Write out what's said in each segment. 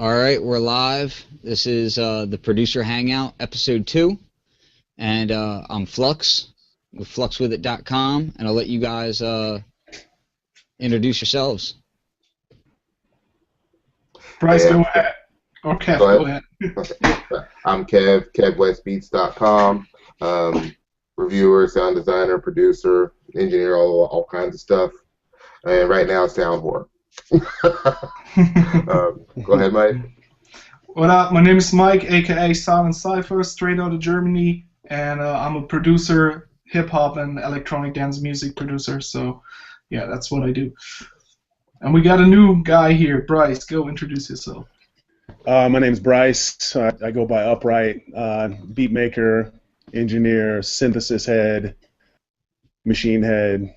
All right, we're live. This is the Producer Hangout, episode 2, and I'm Flux with fluxwithit.com, and I'll let you guys introduce yourselves. Bryce, Hey, go ahead. Or Kev, go go ahead. ahead. I'm Kev, KevWestBeats.com. Reviewer, sound designer, producer, engineer, all kinds of stuff. And right now, sound whore. Go ahead, Mike. What up? My name is Mike, aka Silent Cypher, straight out of Germany, and I'm a producer, hip hop and electronic dance music producer. So, yeah, that's what I do. And we got a new guy here, Bryce. Go introduce yourself. My name's Bryce. I go by Upright, beat maker, engineer, synthesis head, machine head.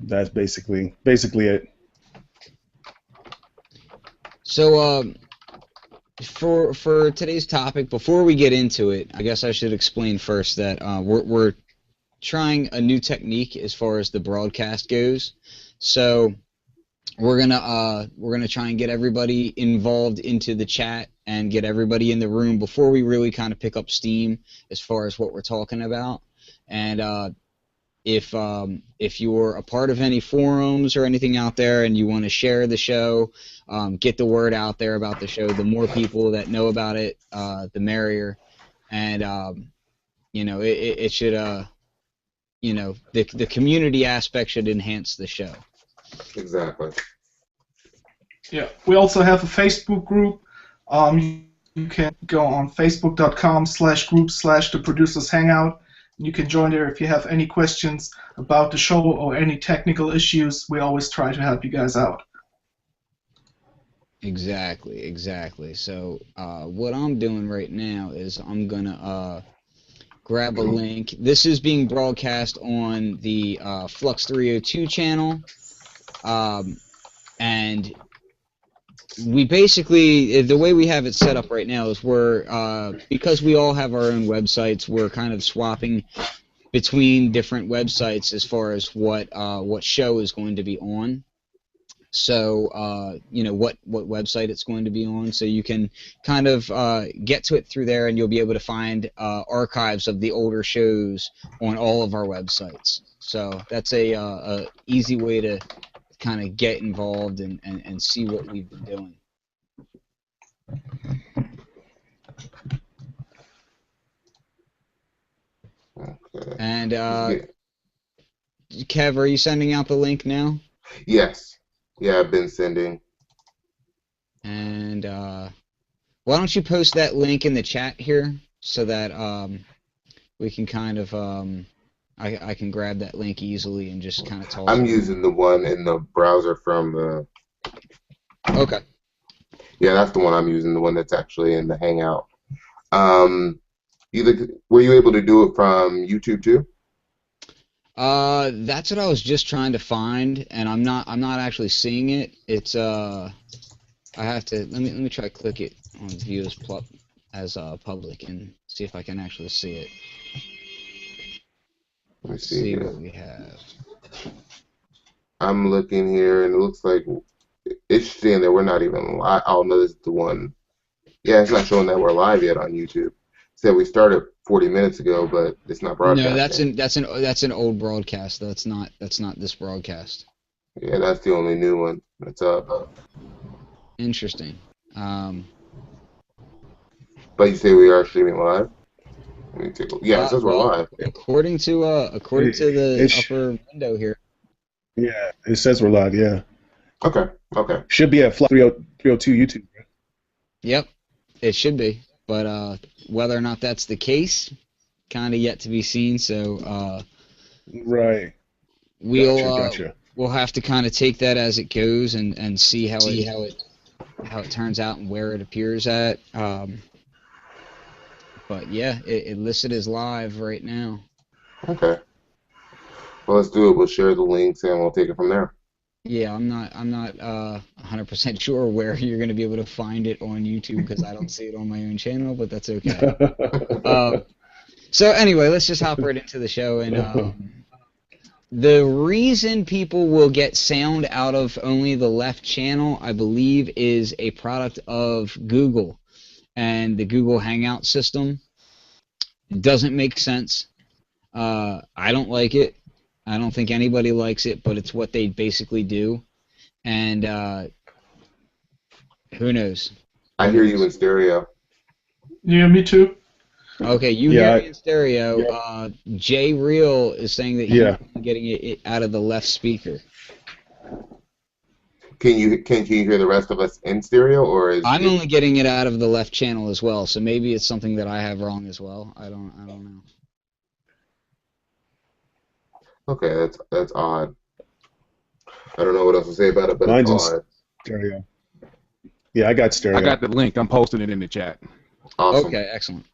That's basically it. So for today's topic, before we get into it, I guess I should explain first that we're trying a new technique as far as the broadcast goes. So we're gonna try and get everybody involved into the chat and get everybody in the room before we really kind of pick up steam as far as what we're talking about. And if you're a part of any forums or anything out there and you want to share the show, get the word out there about the show. The more people that know about it, the merrier. And it should the community aspect should enhance the show. Exactly. Yeah, we also have a Facebook group. You can go on facebook.com/group/the producers hangout. You can join there if you have any questions about the show or any technical issues. We always try to help you guys out. Exactly. So what I'm doing right now is I'm gonna grab a link. This is being broadcast on the Flux 302 channel, and we basically, the way we have it set up right now is because we all have our own websites, we're kind of swapping between different websites as far as what show is going to be on. So what website it's going to be on, so you can kind of get to it through there, and you'll be able to find archives of the older shows on all of our websites. So that's a easy way to kind of get involved and see what we've been doing. Okay. And Kev, are you sending out the link now? Yes. Yeah, I've been sending. And why don't you post that link in the chat here so that we can kind of I can grab that link easily and just kind of toss I'm it. using the one in the browser from the... Okay. Yeah, that's the one I'm using, the one that's actually in the Hangout. Were you able to do it from YouTube too? That's what I was just trying to find, and I'm not actually seeing it. It's I have to let me try to click it on view as public and see if I can actually see it. Let me Let's see see here. what we have. I'm looking here, and it looks like it's saying that we're not even live. Oh, no, this is the one. Yeah, it's not showing that we're live yet on YouTube. It said we started 40 minutes ago, but it's not broadcasting. No, that's an old broadcast. That's not this broadcast. Yeah, that's the only new one that's up. Interesting. But you say we are streaming live? Let me take a look. Yeah, it says we're well, live. according to the upper window here. Yeah, it says we're live. Yeah, Okay. should be at Flux 302 YouTube. Right? Yep, it should be, but whether or not that's the case, kind of yet to be seen. So Right. Gotcha. we'll have to kind of take that as it goes and see how it turns out and where it appears at. But yeah, it listed as live right now. Okay. Well, let's do it. We'll share the links and we'll take it from there. Yeah, I'm not 100% sure where you're going to be able to find it on YouTube because I don't see it on my own channel, but that's okay. So anyway, let's just hop right into the show, and The reason people will get sound out of only the left channel, I believe, is a product of Google and the Google Hangout system. It doesn't make sense. I don't like it. I don't think anybody likes it, but it's what they basically do. And who knows? I hear you in stereo. Yeah, me too. Okay, you hear me in stereo. Yeah. Jay Real is saying that he's getting it out of the left speaker. Can you hear the rest of us in stereo, or is I'm only getting it out of the left channel as well? So maybe it's something that I have wrong as well. I don't know. Okay, that's odd. I don't know what else to say about it, but mine's it's odd. Stereo. Yeah, I got stereo. I got the link. I'm posting it in the chat. Awesome. Okay, excellent.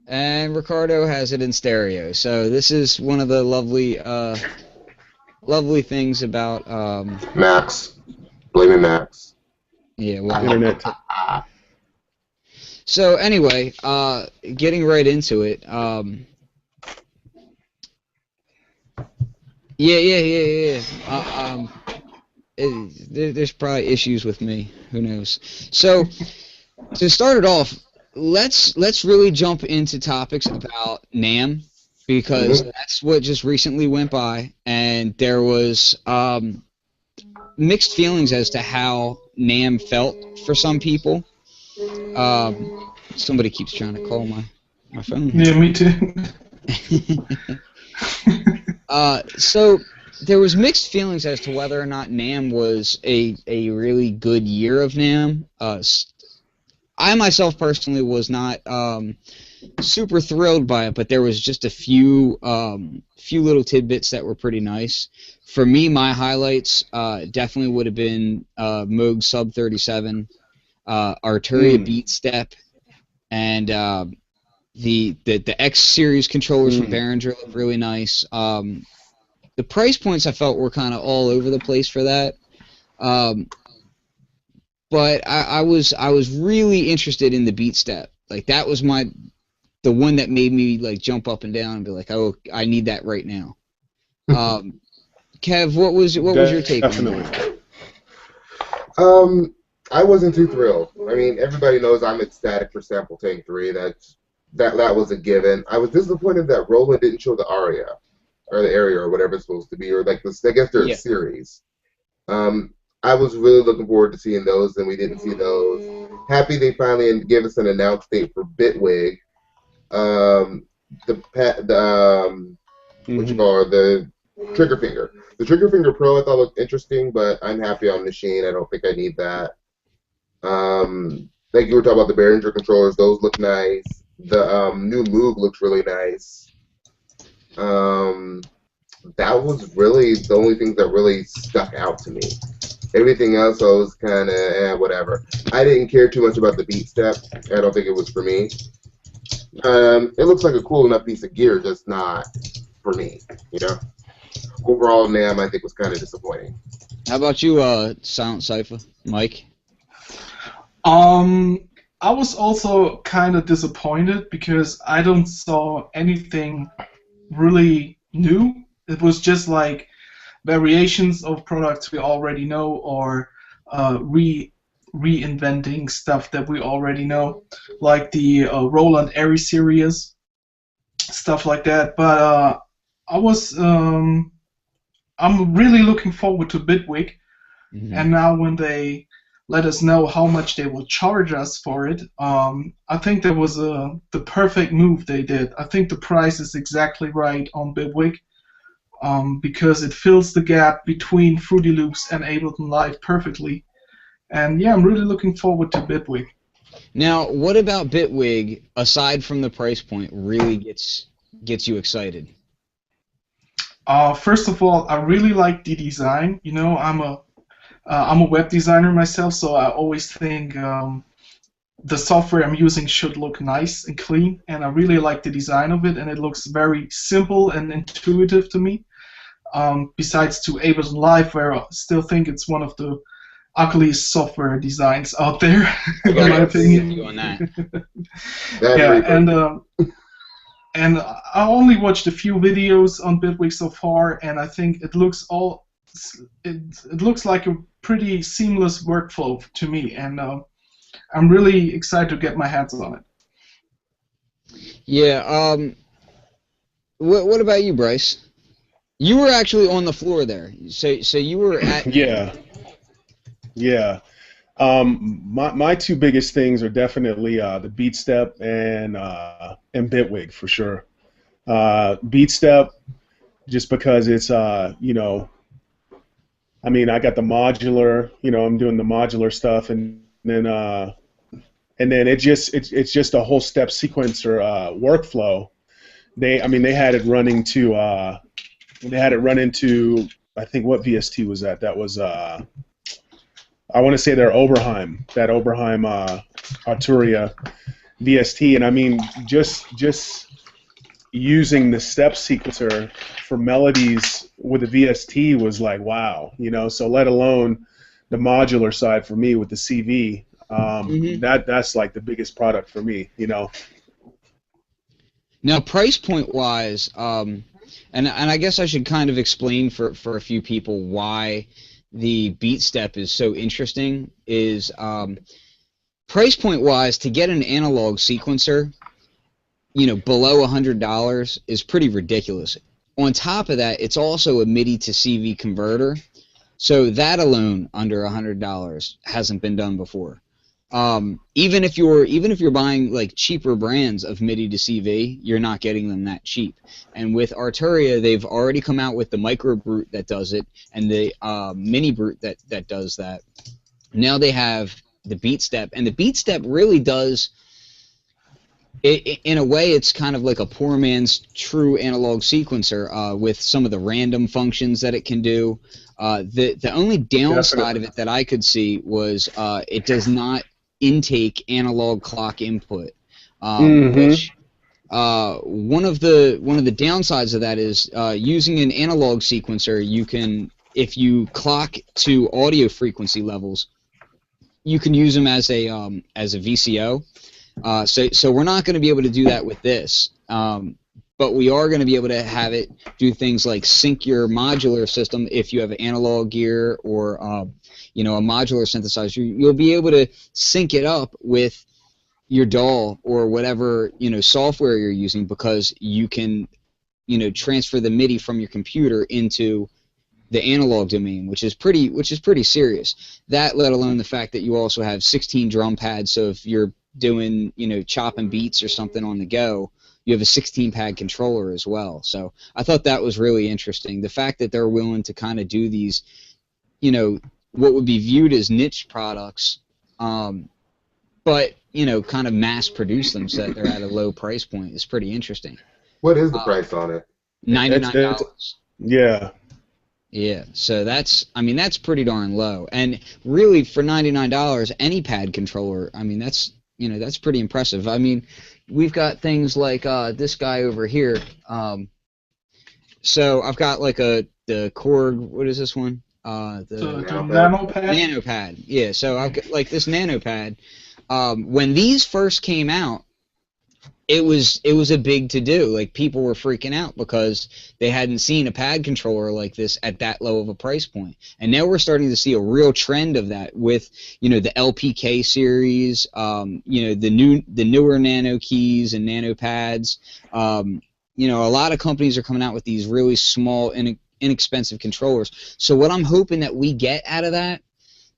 And Ricardo has it in stereo. So this is one of the lovely things about Max. Blaming Max. Yeah, well, internet. So anyway, getting right into it. There's probably issues with me. Who knows? So to start it off, let's really jump into topics about NAMM, because that's what just recently went by, and there was mixed feelings as to how NAMM felt for some people. Somebody keeps trying to call my phone. Yeah, me too. So there was mixed feelings as to whether or not NAMM was a really good year of NAMM. I myself personally was not super thrilled by it, but there was just a few little tidbits that were pretty nice. For me, my highlights definitely would have been Moog Sub 37, Arturia Beat Step, and the X series controllers from Behringer look really nice. The price points I felt were kind of all over the place for that. But I was really interested in the Beat Step. Like, that was the one that made me like jump up and down and be like, oh, I need that right now. Kev, what was your take on that? I wasn't too thrilled. I mean, everybody knows I'm ecstatic for Sample Tank 3. That was a given. I was disappointed that Roland didn't show the aria, or the area, or whatever it's supposed to be, or like this. I guess they're a series. I was really looking forward to seeing those, and we didn't see those. Happy they finally gave us an announced date for Bitwig. The Trigger Finger. The Trigger Finger Pro I thought looked interesting, but I'm happy on Machine. I don't think I need that. Like you were talking about the Behringer controllers, those look nice. The new Moog looks really nice. That was really the only things that really stuck out to me. Everything else I was kind of whatever. I didn't care too much about the Beat Step. I don't think it was for me. It looks like a cool enough piece of gear, just not for me, you know? Overall, NAMM, I think, was kind of disappointing. How about you, Silent Cypher? Mike? I was also kind of disappointed because I don't saw anything really new. It was just like variations of products we already know, or reinventing stuff that we already know, like the Roland Airy series, stuff like that. But I'm really looking forward to Bitwig, and now when they let us know how much they will charge us for it, I think that was the perfect move they did. I think the price is exactly right on Bitwig, because it fills the gap between Fruity Loops and Ableton Live perfectly. And yeah, I'm really looking forward to Bitwig. Now, what about Bitwig, aside from the price point, really gets you excited? First of all, I really like the design. You know, I'm a web designer myself, so I always think the software I'm using should look nice and clean, and I really like the design of it, and it looks very simple and intuitive to me. Besides to Ableton Live, where I still think it's one of the ugliest software designs out there, in my opinion. You on that. Yeah, and and I only watched a few videos on Bitwig so far, and I think it looks it looks like a pretty seamless workflow to me, and I'm really excited to get my hands on it. Yeah. What about you, Bryce? You were actually on the floor there, so you were at. Yeah. Yeah. My two biggest things are definitely the beat step and Bitwig for sure. Beat step, just because it's you know, I mean, I got the modular, you know, I'm doing the modular stuff, and then it's just a whole step sequencer workflow. I mean, they had it running to I think, what VST was that? That was I want to say their Oberheim Arturia VST, and I mean, just using the step sequencer for melodies with the VST was like, wow, you know. So let alone the modular side for me with the CV, that's like the biggest product for me, you know. Now, price point wise, and I guess I should kind of explain for a few people why the beat step is so interesting. Is price point wise, to get an analog sequencer, you know, below $100 is pretty ridiculous. On top of that, it's also a MIDI to CV converter, so that alone under $100 hasn't been done before. Even if you're buying like cheaper brands of MIDI to CV, you're not getting them that cheap. And with Arturia, they've already come out with the micro brute that does it, and the mini brute that does that. Now they have the beat step, and the beat step really does. In a way, it's kind of like a poor man's true analog sequencer with some of the random functions that it can do. The only downside of it that I could see was it does not intake analog clock input, which one of the downsides of that is using an analog sequencer. You can, if you clock to audio frequency levels, you can use them as a VCO. So we're not going to be able to do that with this, but we are going to be able to have it do things like sync your modular system if you have an analog gear or you know, a modular synthesizer. You'll be able to sync it up with your DAW or whatever, you know, software you're using, because you can, you know, transfer the MIDI from your computer into the analog domain, which is pretty serious. That, let alone the fact that you also have 16 drum pads, so if you're doing, you know, chopping beats or something on the go, you have a 16-pad controller as well. So I thought that was really interesting. The fact that they're willing to kind of do these, you know, what would be viewed as niche products, but, you know, kind of mass produce them so that they're at a low price point is pretty interesting. What is the price on it? $99. Yeah. Yeah, so that's pretty darn low. And really, for $99, any pad controller, I mean, that's pretty impressive. I mean, we've got things like this guy over here. So I've got like the Korg, what is this one? The NanoPad? NanoPad, yeah. So I've got like this NanoPad. When these first came out, it was a big to-do. Like, people were freaking out because they hadn't seen a pad controller like this at that low of a price point. And now we're starting to see a real trend of that with, you know, the LPK series, you know, the newer Nano keys and Nano pads. You know, a lot of companies are coming out with these really small, inexpensive controllers. So what I'm hoping that we get out of that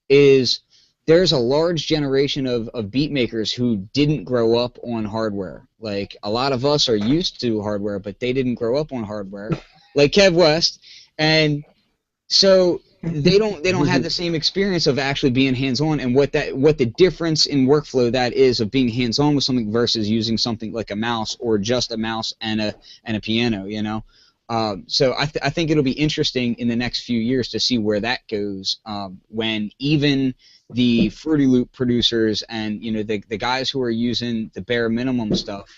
is there's a large generation of beat makers who didn't grow up on hardware. Like, a lot of us are used to hardware, but they didn't grow up on hardware, like Kev West, and so they don't have the same experience of actually being hands-on, and what the difference in workflow that is of being hands-on with something versus using something like a mouse or just a mouse and a piano, you know. So I think it'll be interesting in the next few years to see where that goes, when even the Fruity Loop producers and, you know, the guys who are using the bare minimum stuff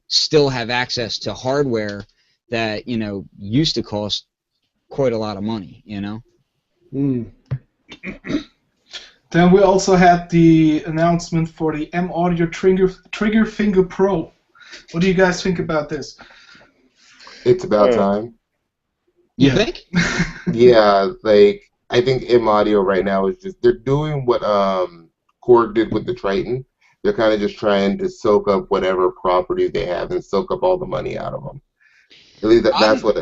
still have access to hardware that, you know, used to cost quite a lot of money, you know. Then we also had the announcement for the M Audio Trigger Finger Pro. What do you guys think about this? It's about time. You think? Yeah, like I think M Audio right now is just they're doing what Korg did with the Triton. They're kind of just trying to soak up whatever properties they have and soak up all the money out of them. At least that's what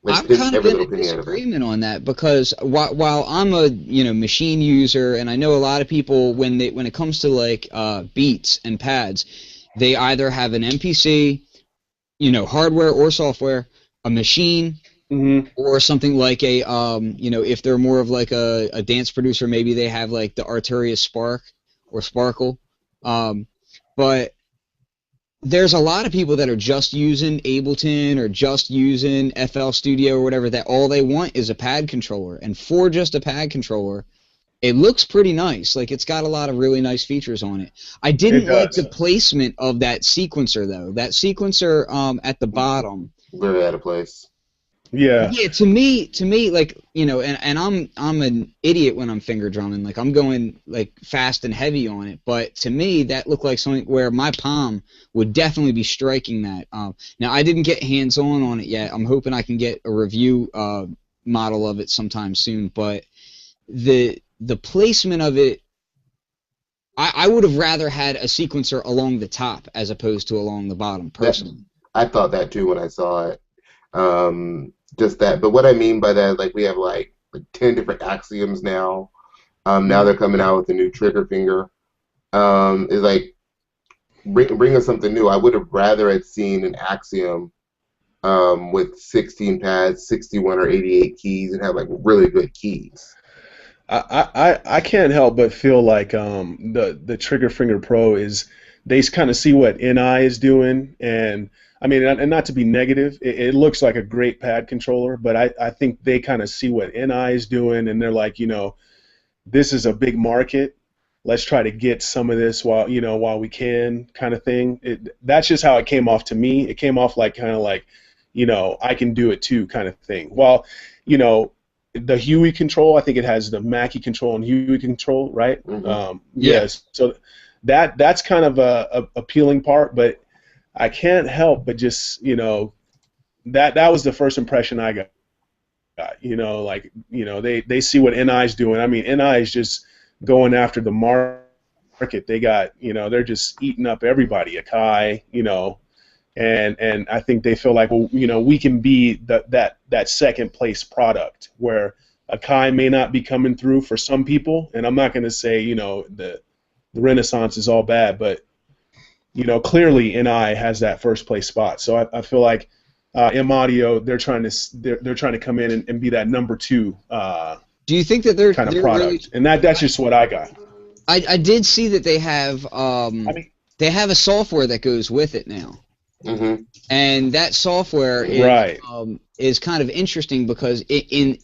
like I'm kind of every in little a penny out of it. disagreement on that because while I'm a machine user and I know a lot of people when it comes to like beats and pads, they either have an MPC, hardware or software, a machine, or something like a if they're more of like a dance producer, maybe they have like the Arturia Spark or Sparkle, but there's a lot of people that are just using Ableton or just using FL Studio or whatever, that all they want is a pad controller. And for just a pad controller, it looks pretty nice. Like, it's got a lot of really nice features on it. I didn't like the placement of that sequencer, though. That sequencer at the bottom. Very out of place. Yeah. Yeah, to me, like, and I'm an idiot when I'm finger drumming. Like, I'm going like fast and heavy on it. But to me, that looked like something where my palm would definitely be striking that. Now, I didn't get hands-on it yet. I'm hoping I can get a review model of it sometime soon. But the placement of it, I would have rather had a sequencer along the top as opposed to along the bottom, personally. I thought that too when I saw it. Just that, but what I mean by that, like we have like 10 different axioms now. Now they're coming out with a new trigger finger. Is like bring us something new. I would have rather had seen an axiom with 16 pads, 61 or 88 keys, and have like really good keys. I can't help but feel like the Trigger Finger Pro is they kind of see what NI is doing, and I mean, and not to be negative, it looks like a great pad controller, but I think they kind of see what NI is doing, and they're like, this is a big market. Let's try to get some of this while we can, kind of thing. That's just how it came off to me. It came off like kind of like, I can do it too, kind of thing. While, the Huey control, I think it has the Mackie control and Huey control, right? Mm-hmm. Yes. So that's kind of a appealing part, but I can't help but just, that was the first impression I got. They see what NI is doing. I mean, NI is just going after the market. They got, they're just eating up everybody, Akai, and I think they feel like, well, we can be that second place product where Akai may not be coming through for some people, and I'm not going to say, the Renaissance is all bad, but clearly NI has that first place spot. So I feel like M Audio, they're trying to come in and be that number two. Do you think that they're kind of they're product? really, and that's just what I got. I did see that they have they have a software that goes with it now. Mm-hmm. And that software is kind of interesting because in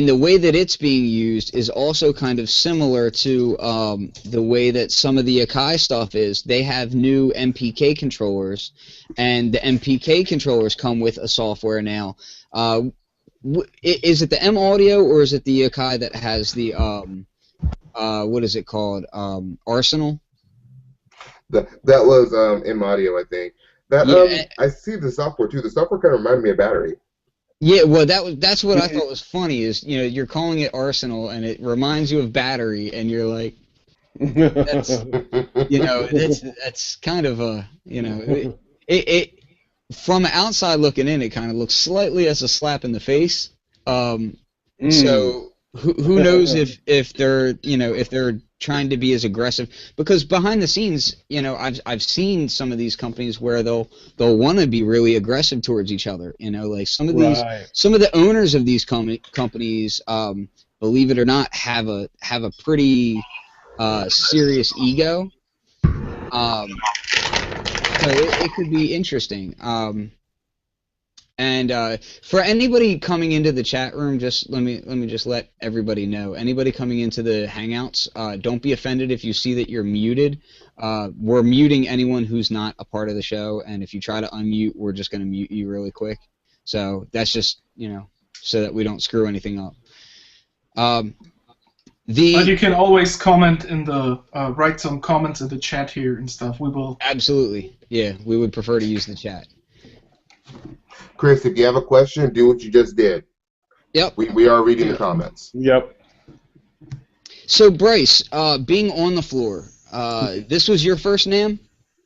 the way that it's being used is also kind of similar to the way that some of the Akai stuff is. They have new MPK controllers, and the MPK controllers come with a software now. Is it the M Audio or is it the Akai that has the what is it called? Arsenal? That was M Audio, I think. I see the software too. The software kind of reminded me of Battery. Yeah, well, that's what I thought was funny is you're calling it Arsenal and it reminds you of Battery and you're like, that's that's kind of a it from outside looking in, it kind of looks slightly as a slap in the face. So who knows if they're if they're trying to be as aggressive, because behind the scenes, I've seen some of these companies where they'll want to be really aggressive towards each other. Like some of the owners of these companies, believe it or not, have a pretty serious ego. So it could be interesting. And for anybody coming into the chat room, just let me just let everybody know. Anybody coming into the Hangouts, don't be offended if you see that you're muted. We're muting anyone who's not a part of the show, and if you try to unmute, we're just going to mute you really quick. So that's just so that we don't screw anything up. But you can always comment in the write some comments in the chat here and stuff. We will. Absolutely. Yeah, we would prefer to use the chat. Chris, if you have a question, do what you just did. Yep. We are reading the comments. Yep. So Bryce, being on the floor, this was your first NAMM?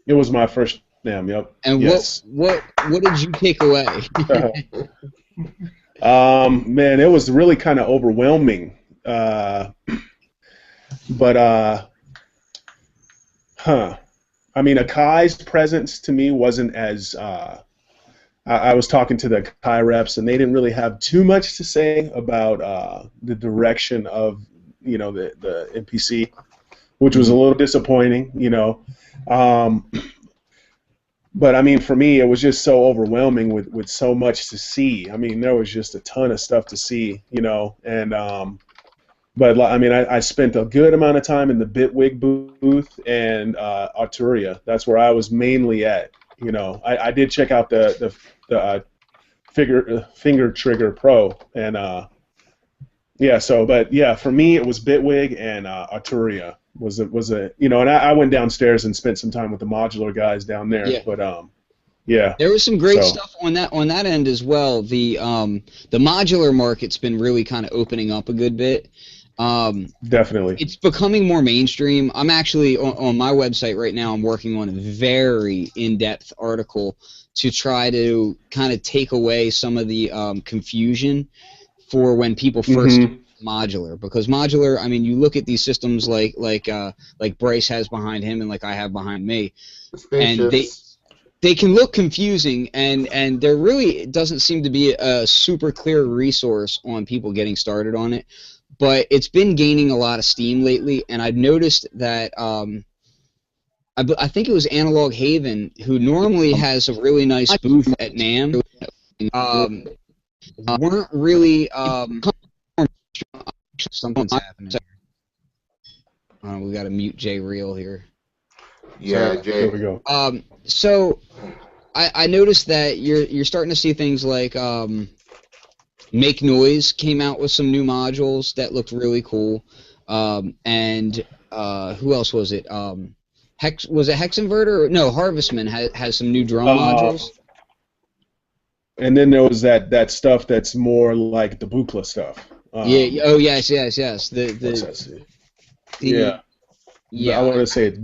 It was my first NAMM. Yep. And yes. what did you take away? Man, it was really kind of overwhelming. But I mean, Akai's presence to me wasn't as. I was talking to the Akai reps, and they didn't really have too much to say about the direction of, you know, the MPC, which was a little disappointing, you know. But I mean, for me, it was just so overwhelming with so much to see. I mean, there was just a ton of stuff to see, you know, and but I mean, I spent a good amount of time in the Bitwig booth and Arturia. That's where I was mainly at. You know, I did check out the Finger Trigger Pro, and yeah. So, but yeah, for me, it was Bitwig and Arturia was a you know, and I went downstairs and spent some time with the modular guys down there. Yeah. But yeah. There was some great stuff on that end as well. The modular market's been really kind of opening up a good bit. Definitely. It's becoming more mainstream. I'm actually on my website right now. I'm working on a very in-depth article to try to kind of take away some of the confusion for when people first modular, because modular, I mean, you look at these systems like Bryce has behind him and like I have behind me, and they can look confusing, and there really doesn't seem to be a super clear resource on people getting started on it. But it's been gaining a lot of steam lately, and I've noticed that I think it was Analog Haven, who normally has a really nice booth at NAMM, weren't really something's happening here. We got to mute Jay Real here. Yeah, Jay. There we go. So I noticed that you're starting to see things like Make Noise came out with some new modules that looked really cool, and who else was it? Was it Hex Inverter? No, Harvestman has some new drum modules. And then there was that stuff that's more like the Buchla stuff. Yeah. Oh yes. Yeah. I want to say it's.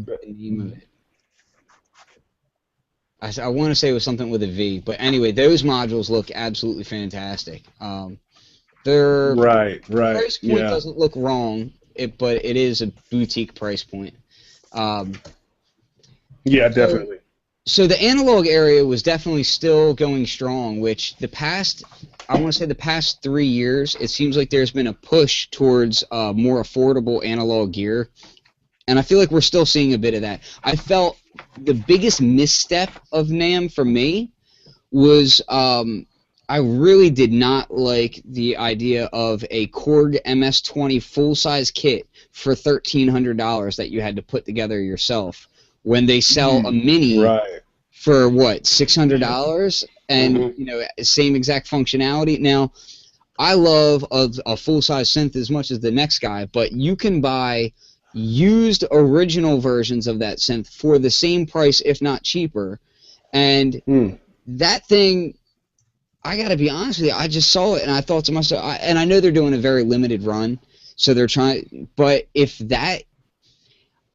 I want to say it was something with a V, but anyway, those modules look absolutely fantastic. Their price point doesn't look wrong, but it is a boutique price point. Yeah, definitely. So the analog area was definitely still going strong, which I want to say the past 3 years, it seems like there's been a push towards more affordable analog gear, and I feel like we're still seeing a bit of that. I felt the biggest misstep of NAMM for me was I really did not like the idea of a Korg MS-20 full-size kit for $1,300 that you had to put together yourself when they sell a mini for what, $600, and you know, same exact functionality. Now, I love a full-size synth as much as the next guy, but you can buy used original versions of that synth for the same price, if not cheaper, and that thing, I gotta be honest with you, I just saw it and I thought to myself, and I know they're doing a very limited run, so they're trying, but if that,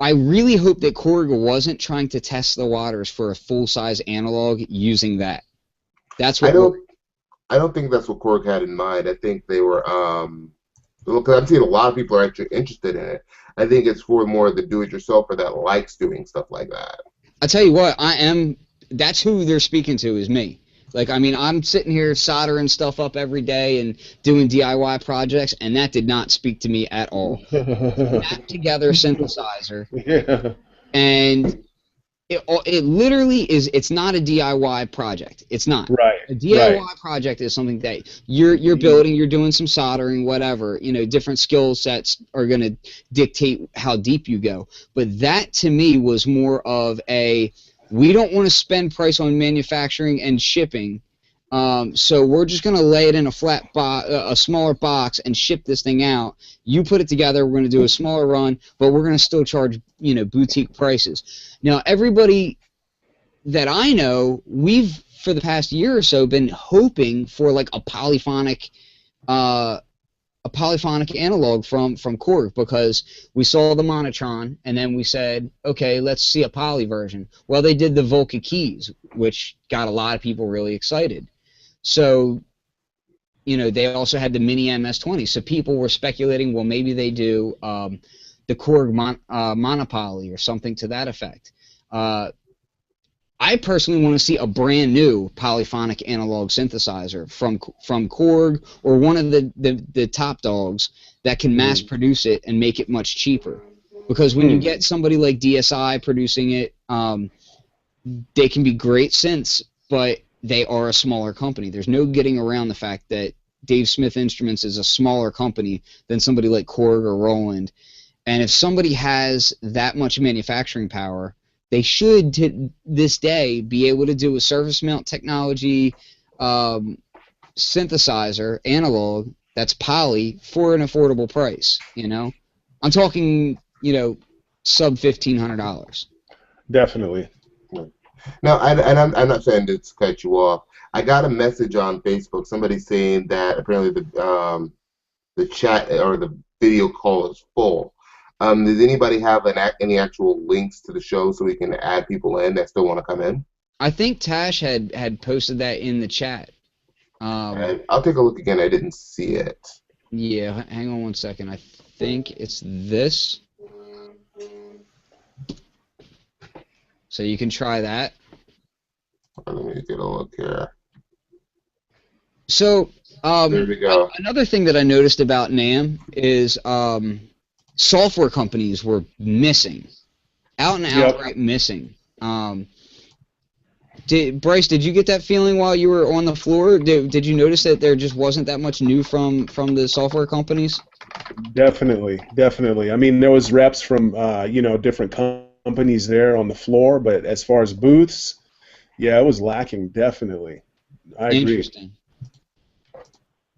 I really hope that Korg wasn't trying to test the waters for a full-size analog using that. That's what I don't think that's what Korg had in mind. I think they were, because I've seen a lot of people are actually interested in it. I think it's for more of the do-it-yourselfer that likes doing stuff like that. I tell you what, that's who they're speaking to, is me. Like, I mean, I'm sitting here soldering stuff up every day and doing DIY projects, and that did not speak to me at all. Snap together synthesizer, and it literally is. It's not a DIY project. It's not. Right. A DIY project is something that you're building. You're doing some soldering, whatever. You know, different skill sets are going to dictate how deep you go. But that to me was more of a, we don't want to spend price on manufacturing and shipping So we're just going to lay it in a flat a smaller box and ship this thing out. You put it together. We're going to do a smaller run, but we're going to still charge, boutique prices. Now, everybody that I know, we've, for the past year or so, been hoping for like a polyphonic analog from Korg, because we saw the Monotron and then we said, okay, let's see a poly version. Well, they did the Volca keys, which got a lot of people really excited. So, they also had the Mini MS-20, so people were speculating, well, maybe they do the Korg monopoly or something to that effect. I personally want to see a brand new polyphonic analog synthesizer from Korg or one of the top dogs that can mass produce it and make it much cheaper. Because when you get somebody like DSI producing it, they can be great synths, but they are a smaller company. There's no getting around the fact that Dave Smith Instruments is a smaller company than somebody like Korg or Roland. And if somebody has that much manufacturing power, they should, to this day, be able to do a surface mount technology synthesizer, analog, that's poly for an affordable price, I'm talking, sub $1,500. Definitely. No, I'm not saying to cut you off. I got a message on Facebook, somebody saying that apparently the chat or the video call is full. Does anybody have any actual links to the show so we can add people in that still want to come in? I think Tash had posted that in the chat. I'll take a look again. I didn't see it. Yeah, hang on one second. I think it's this. So you can try that. Let me get a look here. So there we go. Another thing that I noticed about NAMM is software companies were missing, out and outright missing. Bryce, did you get that feeling while you were on the floor? Did you notice that there just wasn't that much new from the software companies? Definitely. I mean, there was reps from different companies there on the floor, but as far as booths, yeah, it was lacking. Definitely, I agree. Interesting.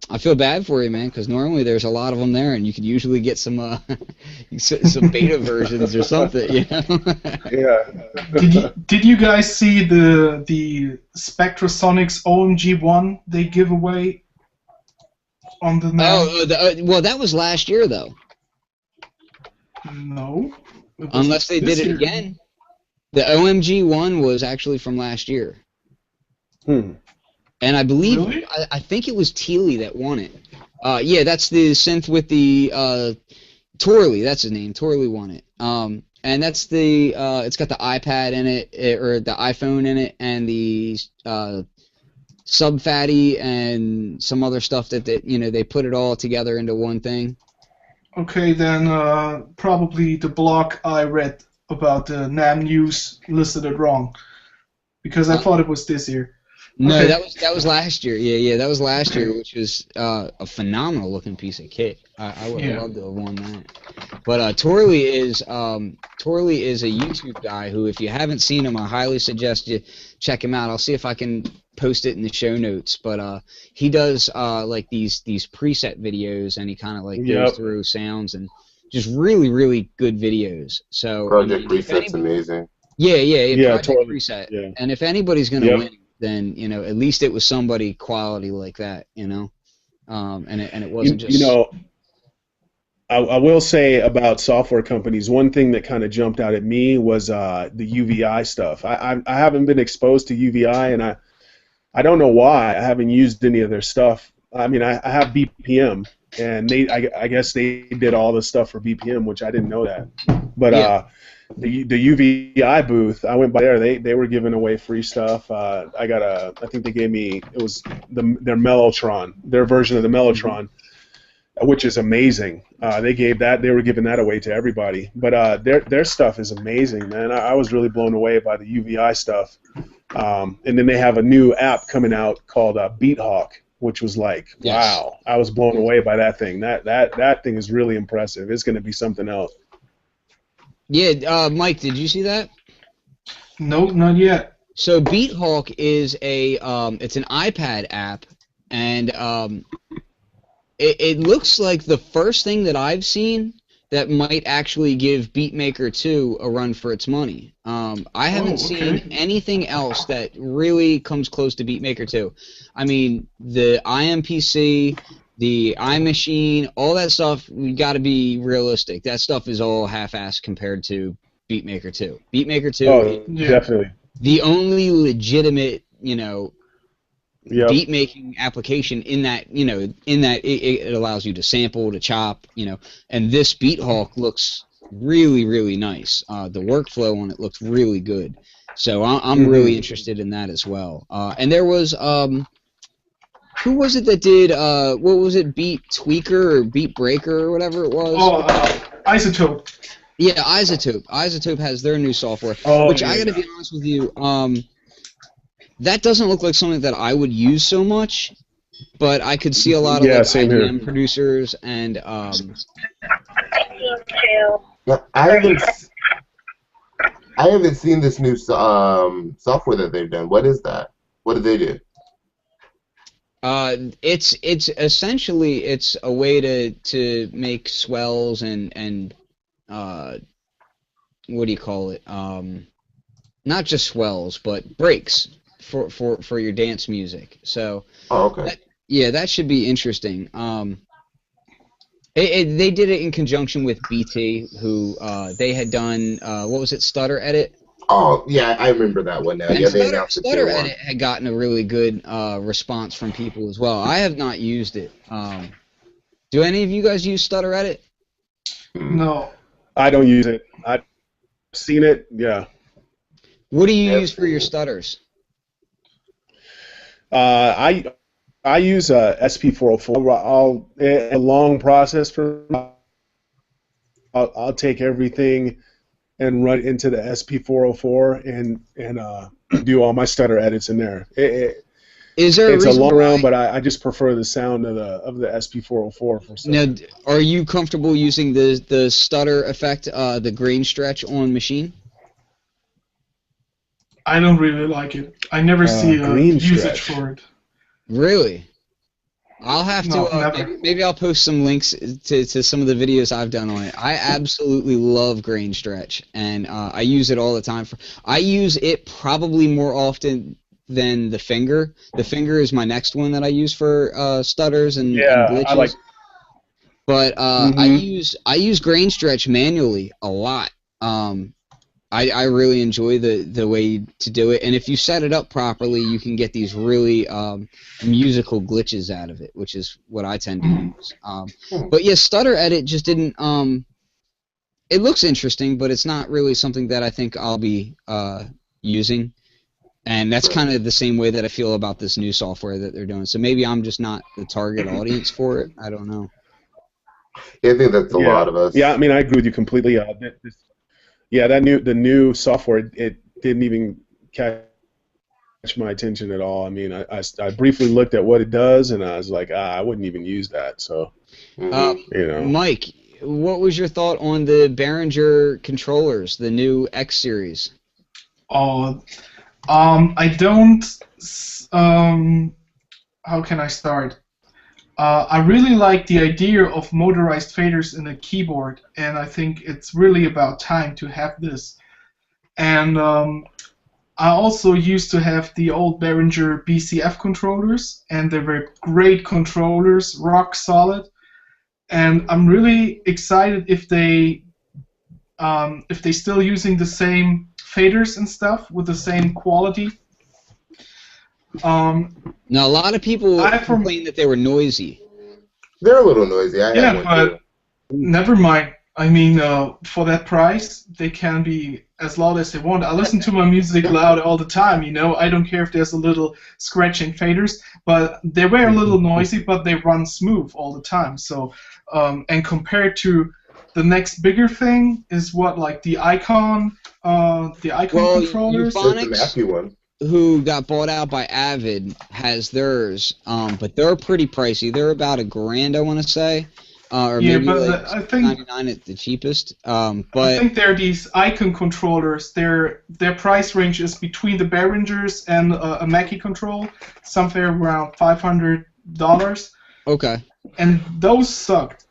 I feel bad for you, man, because normally there's a lot of them there, and you could usually get some beta versions or something, Yeah. Did you guys see the Spectrasonics OMG1 they give away on the NAMM? Well, that was last year, though. No. Unless they did it again. The OMG1 was actually from last year. And I believe, really? I think it was Teely that won it. Yeah, that's the synth with the Torley. That's his name. Torley won it. And that's the it's got the iPad in it, or the iPhone in it, and the Subfatty and some other stuff that they put it all together into one thing. Okay, then probably the blog I read about the NAMM news listed it wrong, because I thought it was this year. No, okay. that was last year. Yeah, that was last year, which was a phenomenal looking piece of kit. I would have loved to have won that. But Torley is a YouTube guy who, if you haven't seen him, I highly suggest you check him out. I'll see if I can post it in the show notes. But he does like these preset videos, and he kind of like goes through sounds and just really, really good videos. So Project Reset's amazing. Yeah, Project totally. Reset. Yeah. And if anybody's gonna win, then at least it was somebody quality like that, and it wasn't just. I will say about software companies, one thing that kind of jumped out at me was the UVI stuff. I haven't been exposed to UVI, and I don't know why. I haven't used any of their stuff. I mean, I have BPM, and I guess they did all the stuff for BPM, which I didn't know that. But the UVI booth, I went by there. They were giving away free stuff. I think they gave me, it was their Mellotron, their version of the Mellotron, which is amazing. They were giving that away to everybody. But their stuff is amazing, man. I was really blown away by the UVI stuff. And then they have a new app coming out called BeatHawk, which was like, wow, I was blown away by that thing. That thing is really impressive. It's going to be something else. Yeah, Mike, did you see that? No, not yet. So BeatHawk is it's an iPad app, and it looks like the first thing that I've seen that might actually give Beatmaker 2 a run for its money. I haven't seen anything else that really comes close to Beatmaker 2. I mean, the IMPC, the iMachine, all that stuff, we got to be realistic. That stuff is all half-assed compared to Beatmaker 2. Beatmaker 2 is definitely the only legitimate, Yep. beat making application in that it allows you to sample, to chop, and this BeatHawk looks really, really nice. The workflow on it looks really good, so I'm really interested in that as well. And there was who was it that did what was it, Beat Tweaker or Beat Breaker or whatever it was? Isotope. Yeah, Isotope. Isotope has their new software, which I gotta be honest with you, that doesn't look like something that I would use so much, but I could see a lot of IDM producers and. I haven't seen this new software that they've done. What is that? What do they do? It's essentially it's a way to make swells and what do you call it? Not just swells, but breaks for your dance music. So that should be interesting. They did it in conjunction with BT, who they had done what was it, Stutter Edit? Oh yeah, I remember that one now. And Yeah, they announced Stutter Edit had gotten a really good response from people as well. I have not used it. Do any of you guys use Stutter Edit? No. I don't use it. I've seen it. Yeah. What do you use for your stutters? I use SP404. A long process for. I'll take everything and run into the SP404 and do all my stutter edits in there. Is there it's a long round, but I just prefer the sound of the SP404 for stutter. Now, are you comfortable using the stutter effect, the grain stretch on machine? I don't really like it. I never see a usage for it. Really? I'll have to. Maybe I'll post some links to some of the videos I've done on it. I absolutely love grain stretch, and I use it all the time. I use it probably more often than the finger. The finger is my next one that I use for stutters and glitches. I like. But I use grain stretch manually a lot. I really enjoy the way to do it, and if you set it up properly, you can get these really musical glitches out of it, which is what I tend to use. But yeah, Stutter Edit just didn't. It looks interesting, but it's not really something that I think I'll be using, and that's kind of the same way that I feel about this new software that they're doing. So maybe I'm just not the target audience for it. I don't know. Yeah, I think that's a lot of us. Yeah, I mean, I agree with you completely. Yeah, the new software, it didn't even catch my attention at all. I mean, I briefly looked at what it does, and I was like, I wouldn't even use that. So, Mike, what was your thought on the Behringer controllers, the new X series? I don't. How can I start? I really like the idea of motorized faders in a keyboard, and I think it's really about time to have this. And I also used to have the old Behringer BCF controllers, and they were great controllers, rock solid. And I'm really excited if they still using the same faders and stuff with the same quality. Now, a lot of people complain that they were noisy. They're a little noisy. But never mind. I mean, for that price, they can be as loud as they want. I listen to my music loud all the time, I don't care if there's a little scratching faders, but they were a little noisy, but they run smooth all the time. So, and compared to the next bigger thing is like the Icon controllers. Euphonics, who got bought out by Avid, has theirs, but they're pretty pricey. They're about $1,000, I want to say. or Yeah, maybe but like I think $6.99 at the cheapest. I But think they're these icon controllers. Their price range is between the Behringers and a Mackie control, somewhere around $500. okay. And those sucked.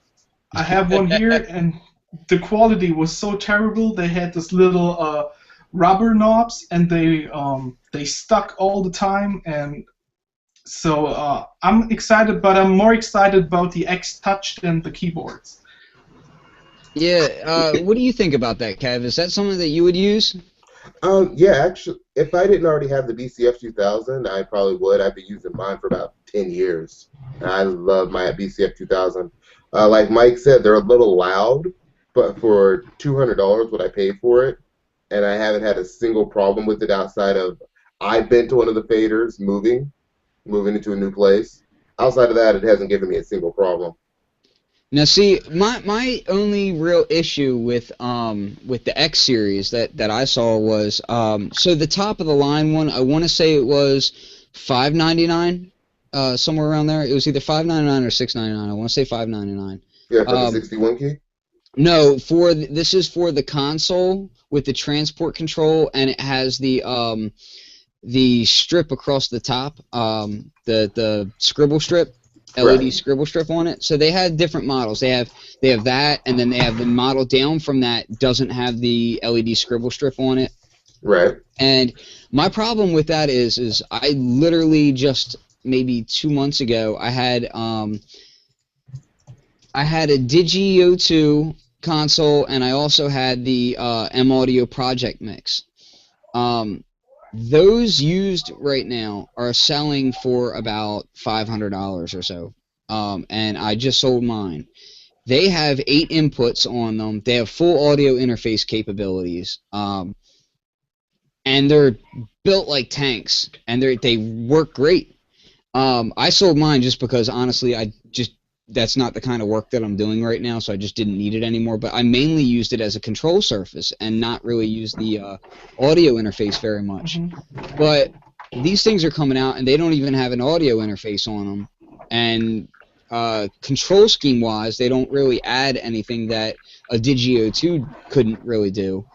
I have one here, and the quality was so terrible. They had this little rubber knobs, and they stuck all the time. And so I'm excited, but I'm more excited about the X Touch than the keyboards. Yeah. What do you think about that, Kev? Is that something that you would use? Yeah, actually, if I didn't already have the BCF 2000, I probably would. I've been using mine for about 10 years. And I love my BCF 2000. Like Mike said, they're a little loud, but for $200 what I paid for it, and I haven't had a single problem with it outside of I bent one of the faders moving into a new place. Outside of that, it hasn't given me a single problem. Now, see, my only real issue with the X series that I saw was so the top of the line one. I want to say it was $5.99, somewhere around there. It was either $5.99 or $6.99. I want to say $5.99. Yeah, for the 61 key. No, this is for the console with the transport control, and it has the strip across the top, the scribble strip. LED Right. scribble strip on it. So they had different models. They have that, and then they have the model down from that doesn't have the LED scribble strip on it. Right. And my problem with that is I literally just maybe 2 months ago I had a Digi-O2 console, and I also had the M Audio Project Mix. Those used right now are selling for about $500 or so, and I just sold mine. They have 8 inputs on them. They have full audio interface capabilities, and they're built like tanks, and they work great. I sold mine just because honestly, that's not the kind of work that I'm doing right now, so I just didn't need it anymore. But I mainly used it as a control surface and not really use the audio interface very much. Mm-hmm. But these things are coming out, and they don't even have an audio interface on them. And control scheme-wise, they don't really add anything that a Digi-O2 couldn't really do.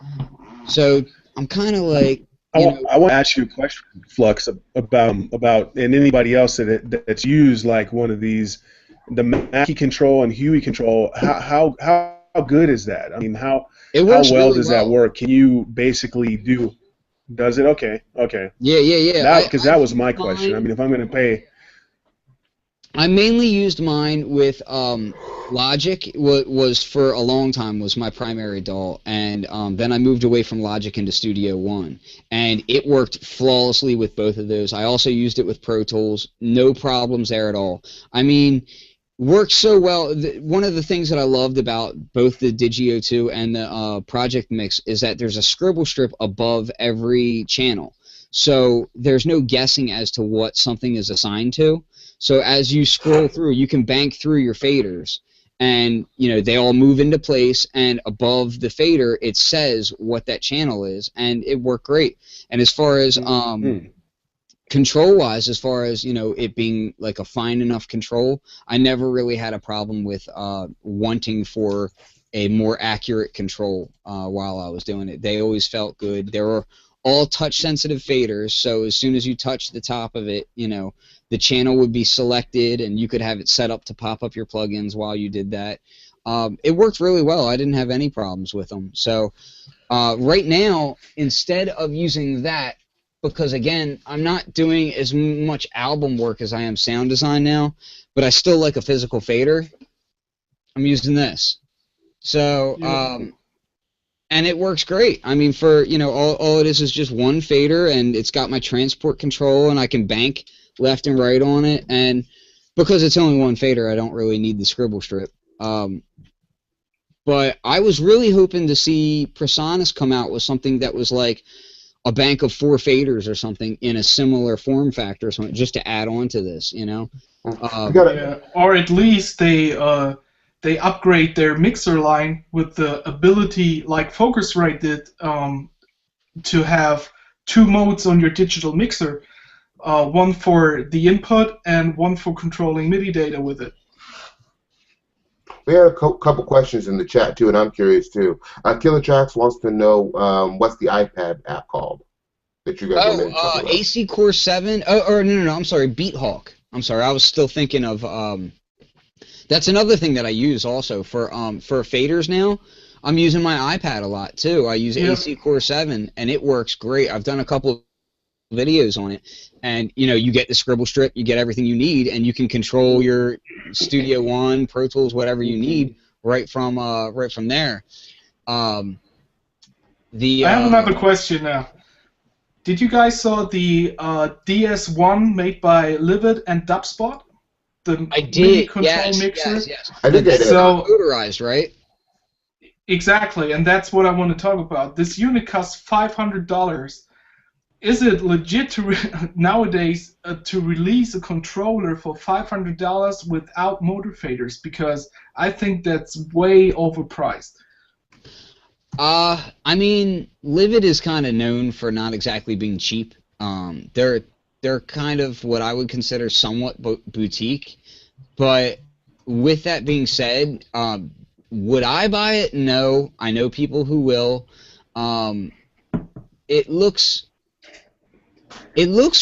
So I'm kind of like, I want to ask you a question, Flux, about and anybody else that's used like one of these, the Mackie control and Huey control. How good is that? I mean, how well really does that work? Can you basically do? Does it? Okay. Yeah. Because that was my question. I mean, if I'm going to pay. I mainly used mine with Logic. Was for a long time was my primary DAW, and then I moved away from Logic into Studio One, and it worked flawlessly with both of those. I also used it with Pro Tools, no problems there at all. I mean, works so well. One of the things that I loved about both the Digi-O2 and the Project Mix is that there's a scribble strip above every channel, so there's no guessing as to what something is assigned to. So as you scroll through, you can bank through your faders, and they all move into place, and above the fader it says what that channel is, and it worked great. And as far as control-wise, as far as it being like a fine enough control, I never really had a problem with wanting for a more accurate control while I was doing it. They always felt good. They were all touch-sensitive faders, so as soon as you touch the top of it, the channel would be selected, and you could have it set up to pop up your plugins while you did that. It worked really well. I didn't have any problems with them. So right now, instead of using that, because again, I'm not doing as much album work as I am sound design now, but I still like a physical fader, I'm using this. So, and it works great. I mean, for, all it is just one fader, and it's got my transport control, and I can bank left and right on it, and because it's only one fader, I don't really need the scribble strip. But I was really hoping to see Presonus come out with something that was like a bank of 4 faders or something in a similar form factor, or something, just to add on to this, Or at least they upgrade their mixer line with the ability, like Focusrite did, to have 2 modes on your digital mixer. One for the input and one for controlling MIDI data with it. We had a couple questions in the chat too, and I'm curious too. Killer Tracks wants to know what's the iPad app called that you guys were maybe talking about. AC Core 7. Oh, or no, I'm sorry, BeatHawk. I'm sorry, I was still thinking of. That's another thing that I use also for faders now. I'm using my iPad a lot too. I use AC Core 7, and it works great. I've done a couple of videos on it, and you get the scribble strip, you get everything you need, and you can control your Studio One, Pro Tools, whatever you need right from there. I have another question now. Did you guys saw the DS1 made by Livid and Dubspot? I did. Yes. I think it's motorized, right? Exactly, and that's what I want to talk about. This unit costs $500. Is it legit to nowadays to release a controller for $500 without motor faders? Because I think that's way overpriced. I mean, Livid is kind of known for not exactly being cheap. They're kind of what I would consider somewhat boutique. But with that being said, would I buy it? No. I know people who will. It looks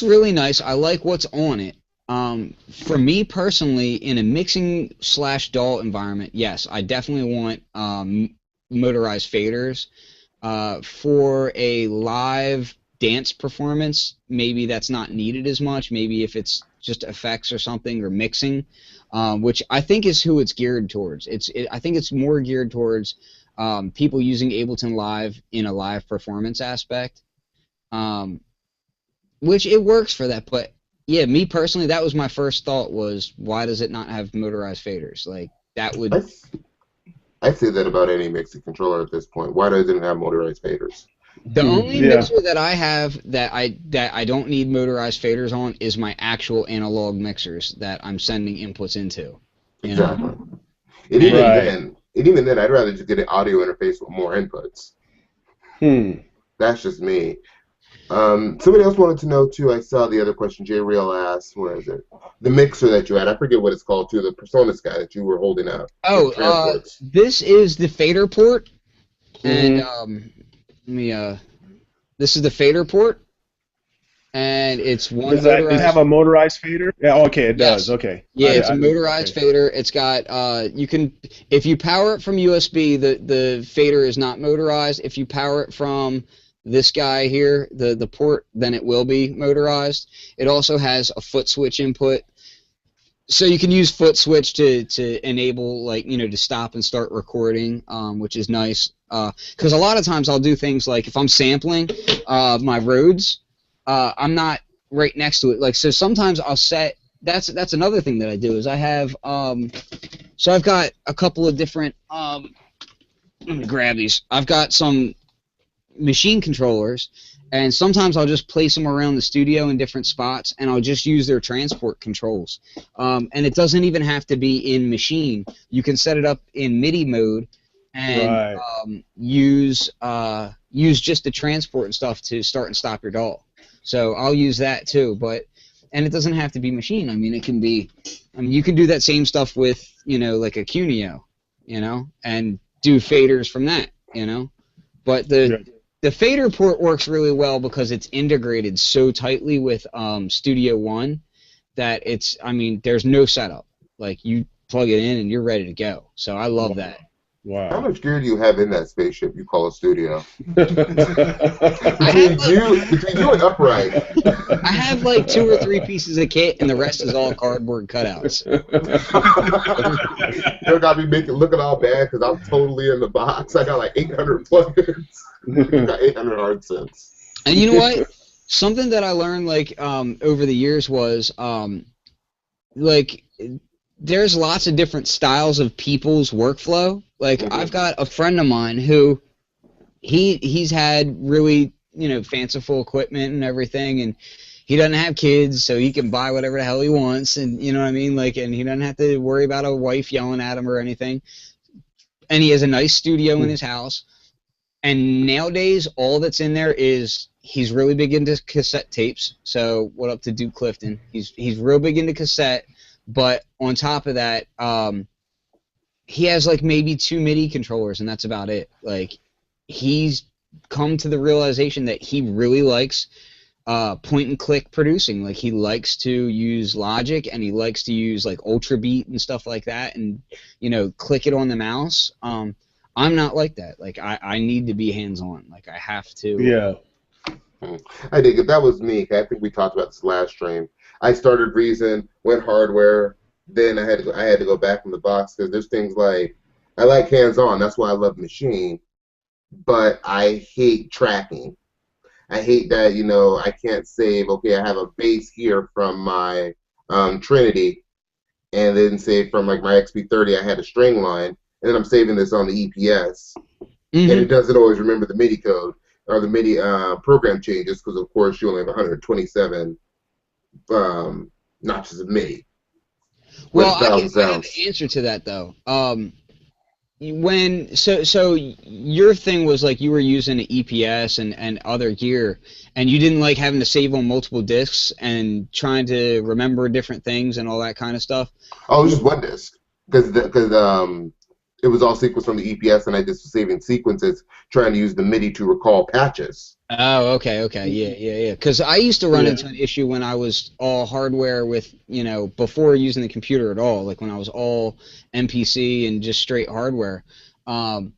really nice. I like what's on it. For me personally, in a mixing / DAW environment, yes, I definitely want motorized faders. For a live dance performance, maybe that's not needed as much. Maybe if it's just effects or something or mixing, which I think is who it's geared towards. I think it's more geared towards people using Ableton Live in a live performance aspect, which it works for that. But yeah, me personally, that was my first thought was, why does it not have motorized faders? Like, that would... I say that about any mixing controller at this point. Why doesn't it have motorized faders? The only mixer that I have that I don't need motorized faders on is my actual analog mixers that I'm sending inputs into. Exactly. And even then, I'd rather just get an audio interface with more inputs. That's just me. Somebody else wanted to know too. I saw the other question. Jay Real asked, "Where is it? The mixer that you had? I forget what it's called too. The Personas guy that you were holding up." Oh, this is the fader port, and this is the fader port, and it's one. Does it have a motorized fader? Yeah. Okay, it does. Okay. Yeah, it's a motorized fader. It's got you can, if you power it from USB, the fader is not motorized. If you power it from this guy here, the port, then it will be motorized. It also has a foot switch input, so you can use foot switch to enable, like, to stop and start recording, which is nice. Because a lot of times I'll do things like, if I'm sampling my Rhodes, I'm not right next to it. Like, so sometimes I'll set. That's another thing that I do is I have. So I've got a couple of different. Let me grab these. I've got some machine controllers, and sometimes I'll just place them around the studio in different spots, and I'll just use their transport controls. And it doesn't even have to be in machine. You can set it up in MIDI mode and use just the transport and stuff to start and stop your DAW. So I'll use that too, and it doesn't have to be machine. I mean, it can be. I mean, you can do that same stuff with like a Cuneo, and do faders from that, But the fader port works really well because it's integrated so tightly with Studio One that it's, I mean, there's no setup. Like, you plug it in and you're ready to go. So I love that. Wow. How much gear do you have in that spaceship you call a studio? between you and Upright. I have like 2 or 3 pieces of kit, and the rest is all cardboard cutouts. You got me looking all bad because I'm totally in the box. I got like 800 plugins. I got 800 hard synths. And you know what? Something that I learned over the years was there's lots of different styles of people's workflow. Like, I've got a friend of mine who he's had really, fanciful equipment and everything, and he doesn't have kids, so he can buy whatever the hell he wants, and you know what I mean? Like, and he doesn't have to worry about a wife yelling at him or anything. And he has a nice studio in his house. And nowadays, all that's in there is, he's really big into cassette tapes. So, what up to Duke Clifton? He's real big into cassette. But on top of that, he has like maybe 2 MIDI controllers, and that's about it. Like, he's come to the realization that he really likes point and click producing. Like, he likes to use Logic, and he likes to use like Ultra Beat and stuff like that, and click it on the mouse. I'm not like that. Like, I need to be hands on. Like, I have to. Yeah. I think that was me. I think we talked about this last stream. I started Reason, went hardware, then I had to go back in the box because there's things like I like hands on. That's why I love Machine, but I hate tracking. I hate that, I can't save, okay, I have a bass here from my Trinity, and then say from like my XP30 I had a string line, and then I'm saving this on the EPS, and it doesn't always remember the MIDI code or the MIDI program changes because, of course, you only have 127 notches of MIDI. Well, I have an answer to that, though. So your thing was like you were using an EPS and other gear, and you didn't like having to save on multiple discs and trying to remember different things and all that kind of stuff. Oh, it was just one disc because it was all sequenced from the EPS, and I just was saving sequences, trying to use the MIDI to recall patches. Oh, okay, yeah. Because I used to run into an issue when I was all hardware with, before using the computer at all, like when I was all MPC and just straight hardware. I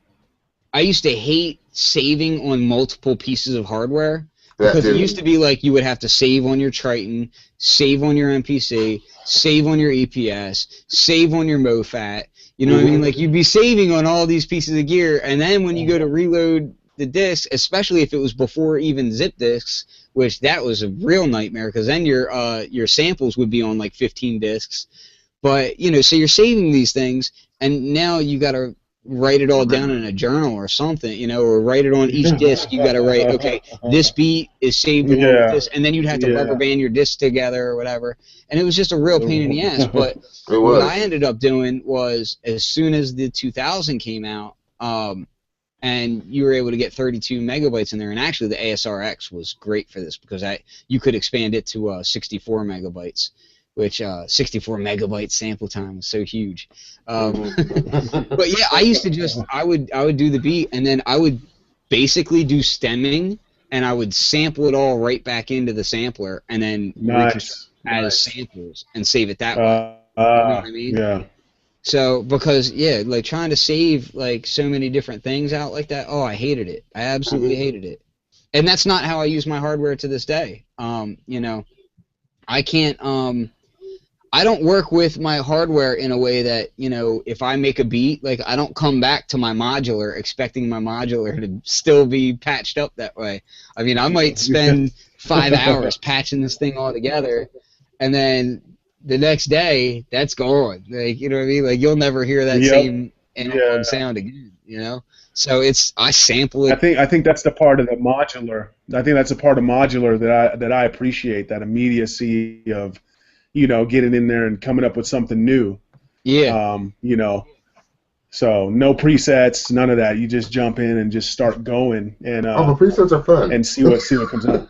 used to hate saving on multiple pieces of hardware because it used to be like you would have to save on your Triton, save on your MPC, save on your EPS, save on your MoFat. You know what I mean? Like, you'd be saving on all these pieces of gear, and then when you go to reload the disc, especially if it was before even zip disks, which that was a real nightmare, because then your samples would be on like 15 discs. But so you're saving these things, and now you got to write it all down in a journal or something, or write it on each disc. You got to write, okay, this beat is saved along with this, and then you'd have to rubber band your discs together or whatever. And it was just a real pain in the ass. But what I ended up doing was, as soon as the 2000 came out, and you were able to get 32 megabytes in there, and actually the ASRX was great for this because you could expand it to 64 megabytes. Which 64 megabyte sample time was so huge. But yeah, I used to I would do the beat, and then I would basically do stemming, and I would sample it all right back into the sampler, and then as samples and save it that way. You know what I mean? Yeah. So because like trying to save like so many different things out like that, I hated it. I absolutely hated it, and that's not how I use my hardware to this day. I can't. I don't work with my hardware in a way that, if I make a beat, like, I don't come back to my modular expecting my modular to still be patched up that way. I mean, I might spend 5 hours patching this thing all together, and then the next day, that's gone. Like, you know what I mean? Like, you'll never hear that same analog sound again, So I sample it. I think that's the part of the modular. I think that's a part of modular that I appreciate, that immediacy of, getting in there and coming up with something new. Yeah. So no presets, none of that. You just jump in and just start going, and the presets are fun, and see what comes out.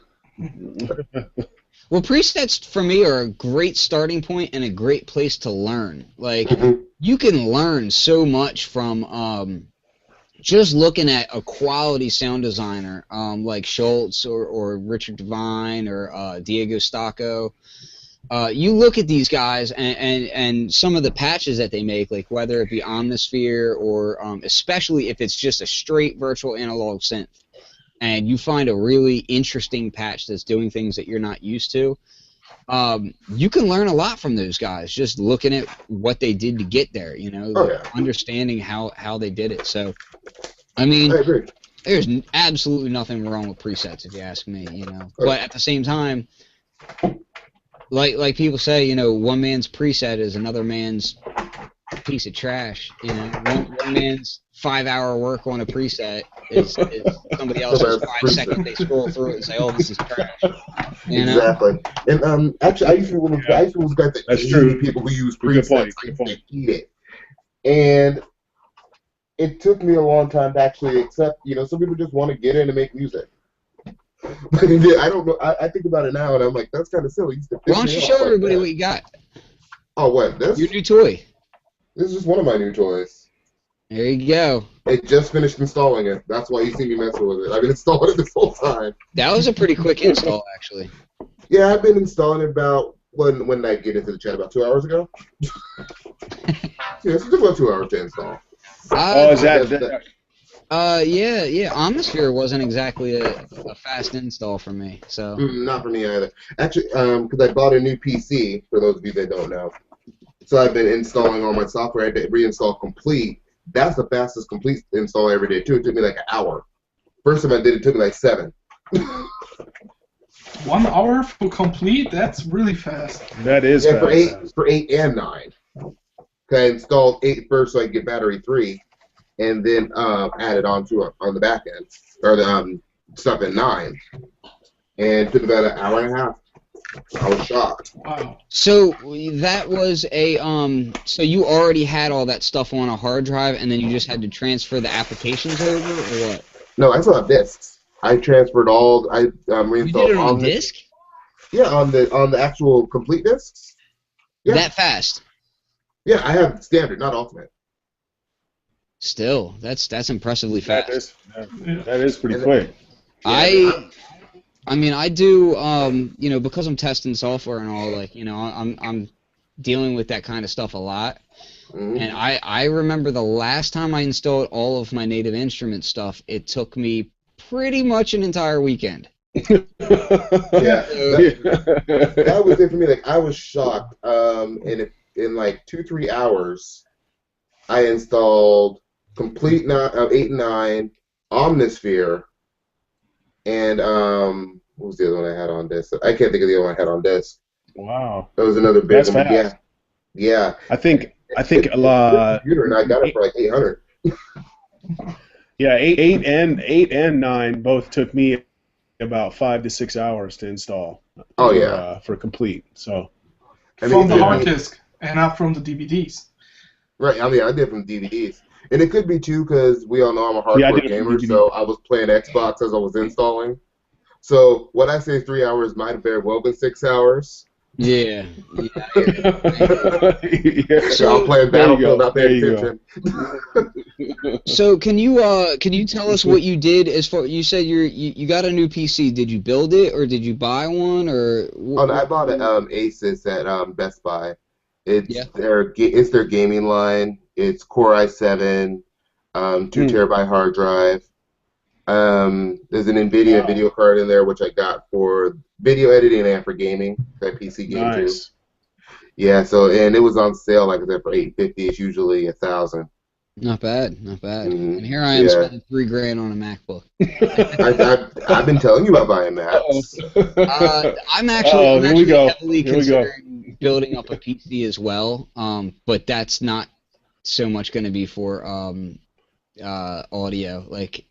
Well, presets for me are a great starting point and a great place to learn. Like, you can learn so much from just looking at a quality sound designer like Schultz or Richard Devine or Diego Stacco. You look at these guys and some of the patches that they make, like whether it be Omnisphere or especially if it's just a straight virtual analog synth, and you find a really interesting patch that's doing things that you're not used to, you can learn a lot from those guys just looking at what they did to get there, understanding how they did it. So, I mean, I agree. There's absolutely nothing wrong with presets, if you ask me, But at the same time, like people say, one man's preset is another man's piece of trash. One man's 5-hour work on a preset is somebody else's 5 second. They scroll through it and say, "Oh, this is trash." Exactly. And actually, I used to be one of those guys that hated people who use presets. They eat it. And it took me a long time to actually accept. Some people just want to get in and make music. I don't know. I think about it now, and I'm like, that's kind of silly. Why don't you show everybody what you got? Oh, what? This? Your new toy. This is just one of my new toys. There you go. I just finished installing it. That's why you see me messing with it. I've been installing it this whole time. That was a pretty quick install, actually. Yeah, I've been installing it about, when did I get into the chat? About 2 hours ago? Yeah, it took about 2 hours to install. Is that? Yeah. Omnisphere wasn't exactly a fast install for me, so. Not for me either. Actually, because I bought a new PC, for those of you that don't know. So I've been installing all my software. I had to reinstall Complete. That's the fastest Complete install I ever did, too. It took me like an hour. First time I did it took me like 7. 1 hour for Complete? That's really fast. That is fast. For 8 and 9. I installed 8 first so I could get battery 3, and then added on the back end, or the stuff at 9. And it took about an hour and a half. I was shocked. Wow. So that was a so you already had all that stuff on a hard drive, and then you just had to transfer the applications over, or what? No, I still have discs. I transferred all. I reinstalled. You did it on disk? Yeah, on the actual Complete discs. Yeah. That fast? Yeah, I have standard, not ultimate. Still, that's impressively fast. That is pretty quick. I mean, I do, you know, because I'm testing software and all, like, you know, I'm dealing with that kind of stuff a lot. Mm-hmm. And I remember the last time I installed all of my Native Instruments stuff, it took me pretty much an entire weekend. Yeah, that was it for me. Like, I was shocked. In like 2-3 hours, I installed Complete 8 and 9, Omnisphere, and what was the other one I had on disc? I can't think of the other one I had on disc. Wow. That was another big one. Fast. Yeah. I think a lot. Computer, and I got it for like 800. Yeah, 8 and 9 both took me about 5 to 6 hours to install. For Complete. So. From the hard disk and not from the DVDs. Right. I mean, I did from DVDs. And it could be, too, because we all know I'm a hardcore gamer, so I was playing Xbox as I was installing. So what I say is 3 hours might have very well been 6 hours. Yeah. So I'm playing Battlefield, not paying attention. So can you tell us what you did as far? You said you got a new PC. Did you build it or did you buy one or? Oh, no, I bought an Asus at Best Buy. It's their gaming line. It's Core i7, 2 terabyte hard drive. There's an NVIDIA video card in there, which I got for video editing and for gaming. That PC game too. Yeah, and it was on sale, like I said, for $850. It's usually $1,000. Not bad. And here I am spending $3,000 on a MacBook. I've been telling you about buying Macs. I'm actually heavily considering building up a PC as well, but that's not so much going to be for audio. Like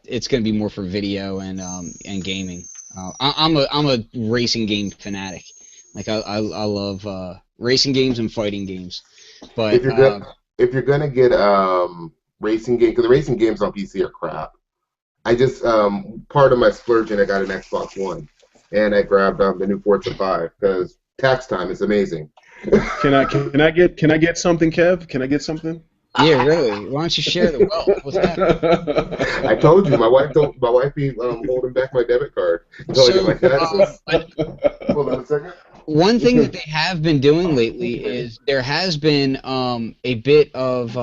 it's going to be more for video and gaming. I'm a racing game fanatic. Like I love racing games and fighting games. But if you're gonna get racing game, because the racing games on PC are crap. I just part of my splurging, I got an Xbox One, and I grabbed the new Forza 5 because tax time is amazing. Can I get something, Kev? Can I get something? Yeah, really. Why don't you share the wealth? What's that? I told you, my wife be holding back my debit card until I get my taxes. Hold on a second. One thing that they have been doing lately is there has been a bit of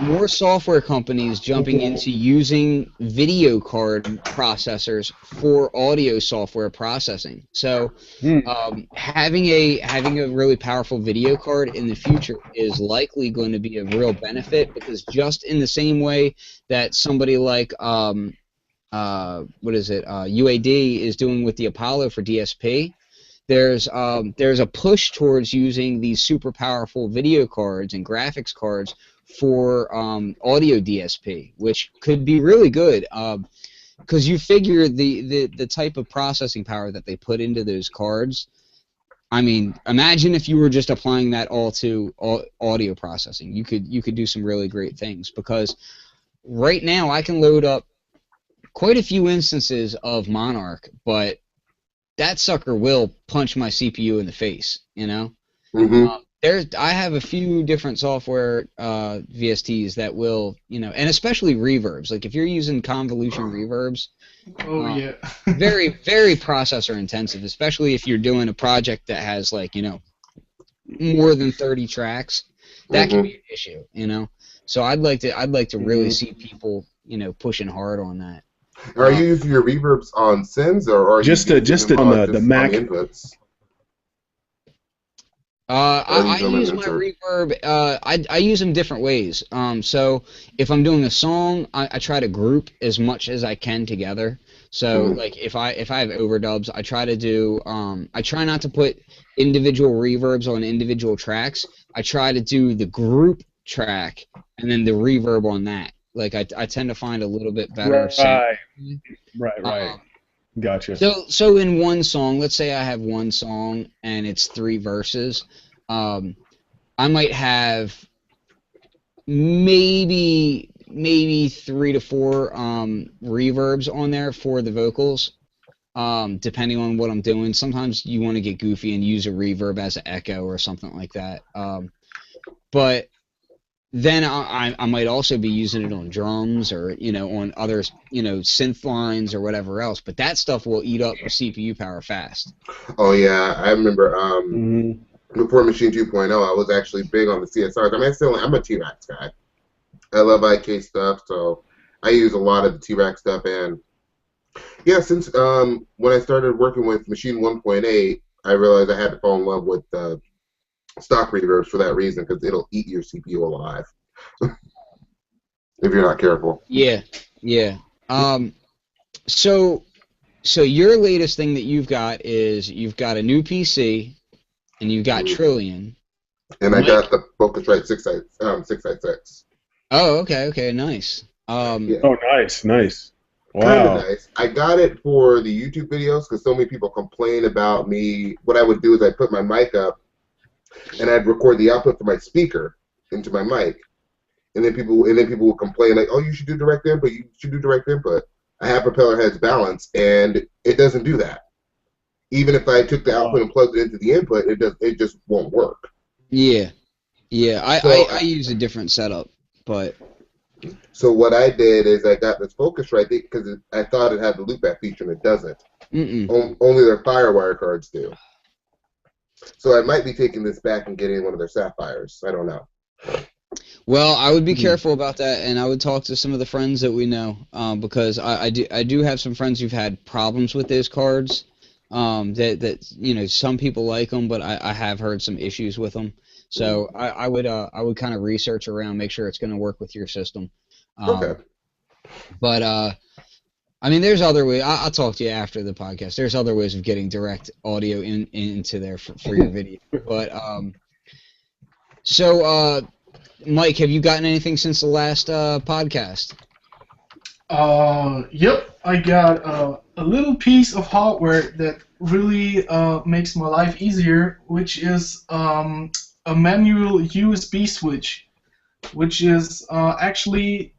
more software companies jumping into using video card processors for audio software processing. So having a really powerful video card in the future is likely going to be a real benefit, because just in the same way that somebody like UAD is doing with the Apollo for DSP, there's a push towards using these super powerful video cards and graphics cards for audio DSP, which could be really good, because you figure the type of processing power that they put into those cards. I mean, imagine if you were just applying that all to audio processing. You could do some really great things, because right now I can load up quite a few instances of Monarch, but that sucker will punch my CPU in the face, you know? Mm-hmm. I have a few different software VSTs that will, and especially reverbs. Like if you're using convolution reverbs, Oh yeah. very, very processor intensive, especially if you're doing a project that has like, more than 30 tracks. That can be an issue. So I'd like to really see people, pushing hard on that. Are you using your reverbs on Sims or are just you on the Mac? On the inputs? I use my reverb. I use them different ways. So if I'm doing a song, I try to group as much as I can together. So like if I have overdubs, I try to do. I try not to put individual reverbs on individual tracks. I try to do the group track and then the reverb on that. Like I tend to find a little bit better. Right. Gotcha. So in one song, let's say I have one song and it's 3 verses, I might have maybe 3 to 4 reverbs on there for the vocals, depending on what I'm doing. Sometimes you want to get goofy and use a reverb as an echo or something like that. But then I might also be using it on drums or, on other, synth lines or whatever else. But that stuff will eat up CPU power fast. Oh, yeah. I remember before Machine 2.0, I was actually big on the CSRs. I mean, I'm a T-Rax guy. I love IK stuff, so I use a lot of the T-Rax stuff. And, yeah, since when I started working with Machine 1.8, I realized I had to fall in love with stock reverbs for that reason, because it'll eat your CPU alive if you're not careful. Yeah. So your latest thing that you've got is you've got a new PC and you've got Trillion. And I got the Focusrite 686. Oh, okay, nice. Yeah. Oh, nice. Wow. Kind of nice. I got it for the YouTube videos because so many people complain about me. What I would do is I'd put my mic up and I'd record the output from my speaker into my mic, and then people would complain like, "Oh, you should do direct input. You should do direct input." I have propeller heads balanced, and it doesn't do that. Even if I took the output and plugged it into the input, it just won't work. Yeah. I use a different setup, but. So what I did is I got this Focusrite because I thought it had the loopback feature, and it doesn't. Only their FireWire cards do. So I might be taking this back and getting one of their Sapphires. I don't know. Well, I would be careful about that, and I would talk to some of the friends that we know, because I do have some friends who've had problems with those cards. That some people like them, but I have heard some issues with them. So I would kind of research around, make sure it's going to work with your system. Okay. But I mean, there's other ways. I'll talk to you after the podcast. There's other ways of getting direct audio into there for your video. But so Mike, have you gotten anything since the last podcast? Yep. I got a little piece of hardware that really makes my life easier, which is a manual USB switch, which is actually,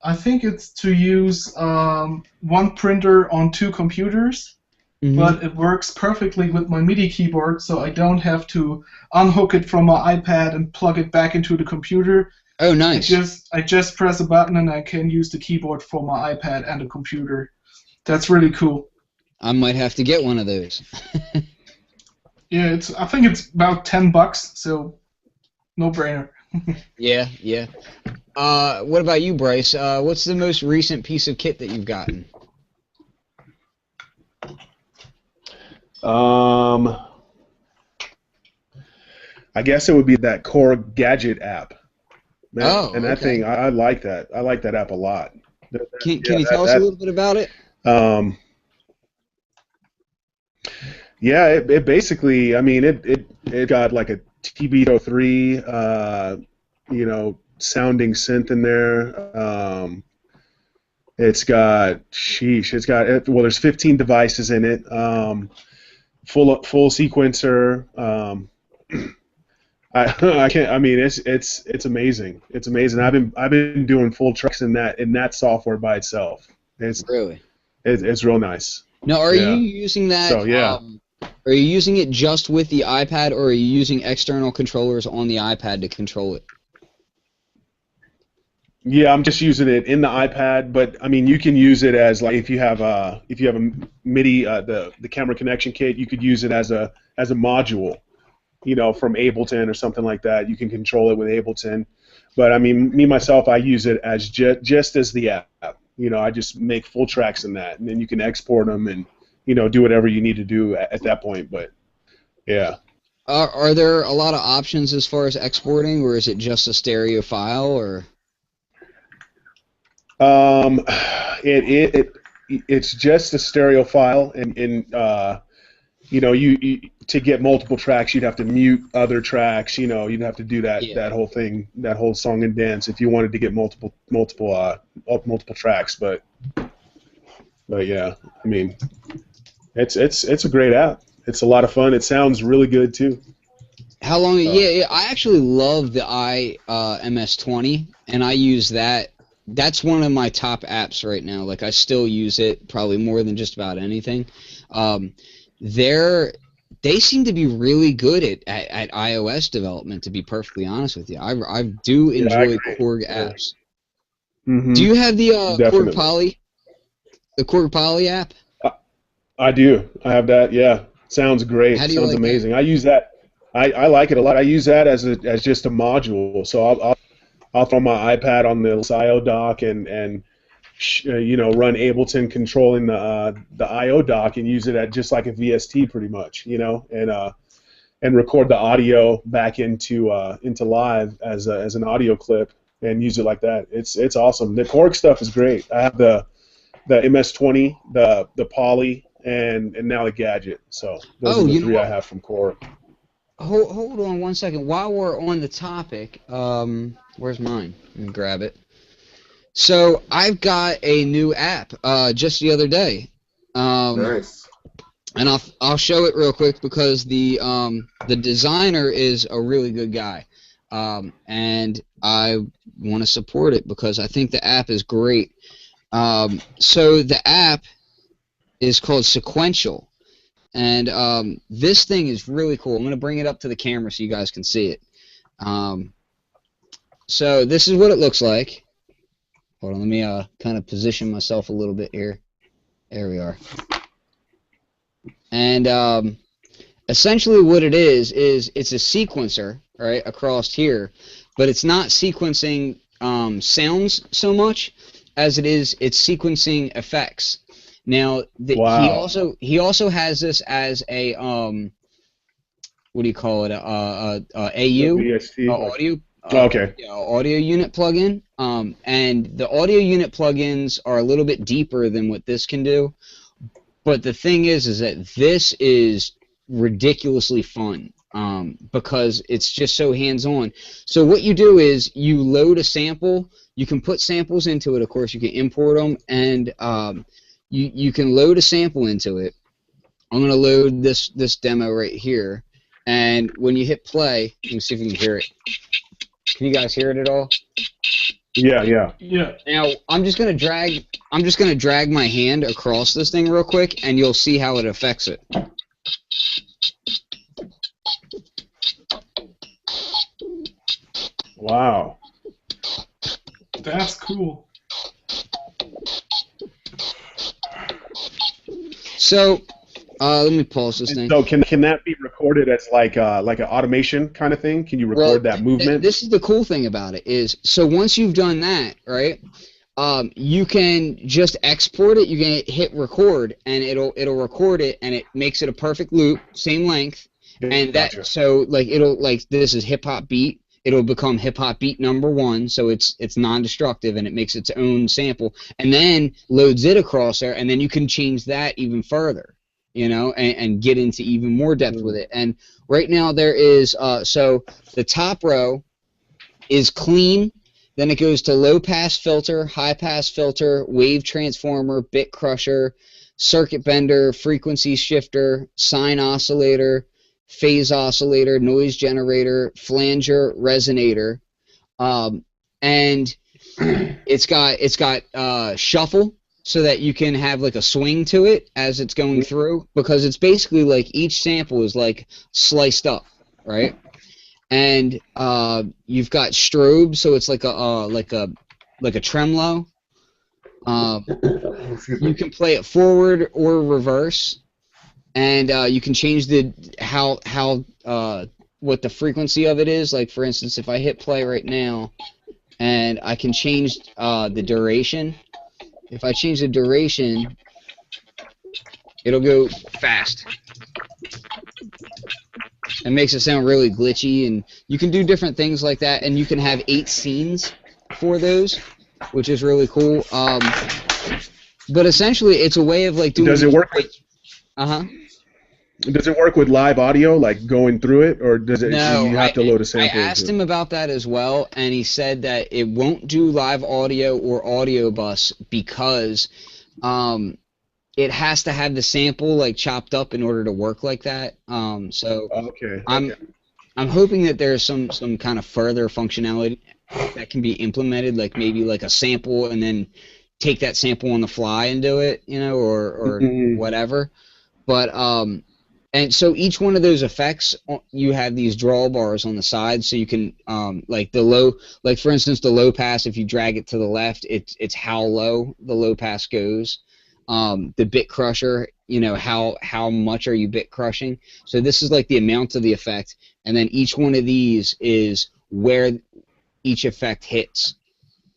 I think it's to use one printer on 2 computers, but it works perfectly with my MIDI keyboard, so I don't have to unhook it from my iPad and plug it back into the computer. Oh, nice. I just press a button and I can use the keyboard for my iPad and the computer. That's really cool. I might have to get one of those. Yeah, I think it's about $10, so no brainer. Yeah. What about you, Bryce? What's the most recent piece of kit that you've gotten? I guess it would be that Core Gadget app. Man, and that okay. thing, I like that. I like that app a lot. Can you tell us a little bit about it? Yeah, it basically, I mean, it got like a TB03, sounding synth in there. It's got there's 15 devices in it. Full sequencer. I can't. I mean, it's amazing. It's amazing. I've been doing full tracks in that software by itself. It's really. It's real nice. Now, are you using that? So yeah. Are you using it just with the iPad, or are you using external controllers on the iPad to control it? Yeah, I'm just using it in the iPad, but I mean, you can use it as like if you have a MIDI the camera connection kit, you could use it as a module, you know, from Ableton or something like that. You can control it with Ableton. But I mean, me myself, I use it as just as the app. You know, I just make full tracks in that, and then you can export them and, you know, do whatever you need to do at that point. But yeah. Are there a lot of options as far as exporting, or is it just a stereo file, or? It's just a stereo file, and you know, you to get multiple tracks, you'd have to mute other tracks. You know, you'd have to do that whole thing, that whole song and dance, if you wanted to get multiple tracks. But yeah, I mean, it's a great app. It's a lot of fun. It sounds really good too. How long? Yeah, I actually love the MS-20, and I use that. That's one of my top apps right now. Like, I still use it probably more than just about anything. They seem to be really good at iOS development, to be perfectly honest with you. I do enjoy Korg apps. Mm-hmm. Do you have the Korg Poly? The Korg Poly app? I do. I have that. Yeah, sounds great. How do you sounds like amazing. that? I use that. I like it a lot. I use that as just a module. So I'll throw my iPad on the I/O dock and you know, run Ableton controlling the I/O dock and use it at just like a VST pretty much, you know, and record the audio back into live as an audio clip and use it like that. It's awesome. The Korg stuff is great. I have the MS-20, the Poly, and now the Gadget. So those are the three I have from Korg. Hold on one second. While we're on the topic, where's mine? Let me grab it. So I've got a new app just the other day. Nice. And I'll show it real quick because the designer is a really good guy, and I want to support it because I think the app is great. So the app is called Sequential. And this thing is really cool. I'm going to bring it up to the camera so you guys can see it. So this is what it looks like. Hold on, let me kind of position myself a little bit here. There we are. And essentially what it is it's a sequencer, right, across here. But it's not sequencing sounds so much as it's sequencing effects. Now, he also has this as a what do you call it? AU VST, audio. Okay. Audio unit plugin. And the audio unit plugins are a little bit deeper than what this can do. But the thing is that this is ridiculously fun because it's just so hands-on. So what you do is you load a sample. You can put samples into it. Of course, you can import them, and you can load a sample into it. I'm going to load this demo right here, and when you hit play, let me see if you can hear it. Can you guys hear it at all? Yeah. Now I'm just going to drag my hand across this thing real quick, and you'll see how it affects it. Wow. That's cool. So, let me pause this thing. So can that be recorded as like an automation kind of thing? Can you record that movement? This is the cool thing about it is, so once you've done that, right, you can just export it. You can hit record, and it'll record it, and it makes it a perfect loop, same length, and Gotcha. so like this is hip hop beat. It'll become hip hop beat number 1, so it's non-destructive, and it makes its own sample, and then loads it across there, and then you can change that even further, you know, and get into even more depth with it. And right now there is so the top row is clean, then it goes to low pass filter, high pass filter, wave transformer, bit crusher, circuit bender, frequency shifter, sine oscillator, phase oscillator, noise generator, flanger, resonator, and it's got shuffle, so that you can have like a swing to it as it's going through, because it's basically like each sample is like sliced up, right? And you've got strobe, so it's like a tremolo. You can play it forward or reverse, and you can change the what the frequency of it is. Like for instance, if I hit play right now, and I can change the duration. If I change the duration, it'll go fast. It makes it sound really glitchy, and you can do different things like that, and you can have 8 scenes for those, which is really cool. But essentially, it's a way of like doing. Does it work with? Does it work with live audio, like going through it, or does it? No, you have to load a sample. I asked him about that as well, and he said that it won't do live audio or audio bus because it has to have the sample like chopped up in order to work like that. So okay. I'm hoping that there's some kind of further functionality that can be implemented, like maybe like a sample and then take that sample on the fly and do it, you know, or whatever. But and so each one of those effects, you have these drawbars on the side, so you can like the low, like for instance the low pass. If you drag it to the left, it's how low the low pass goes. The bit crusher, you know, how much are you bit crushing? So this is like the amount of the effect, and then each one of these is where each effect hits.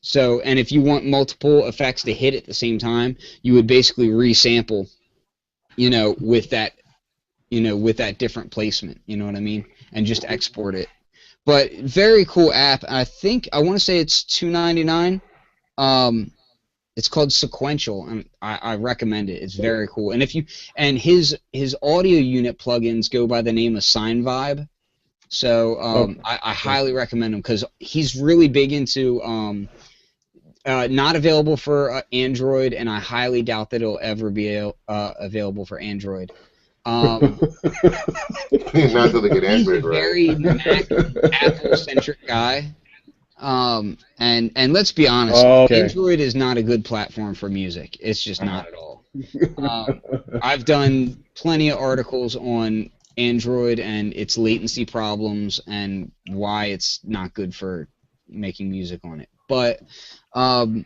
So, and if you want multiple effects to hit at the same time, you would basically resample, you know, with that different placement, you know what I mean, and just export it. But very cool app. I want to say it's $2.99. It's called Sequential, and I recommend it. It's very cool. And his audio unit plugins go by the name of Sine Vibe. So I highly recommend him because he's really big into not available for Android, and I highly doubt that it'll ever be available for Android. Not till they get Android, right? Very Apple-centric guy. And let's be honest, Android is not a good platform for music. It's just not at all. I've done plenty of articles on Android and its latency problems and why it's not good for making music on it. But Sine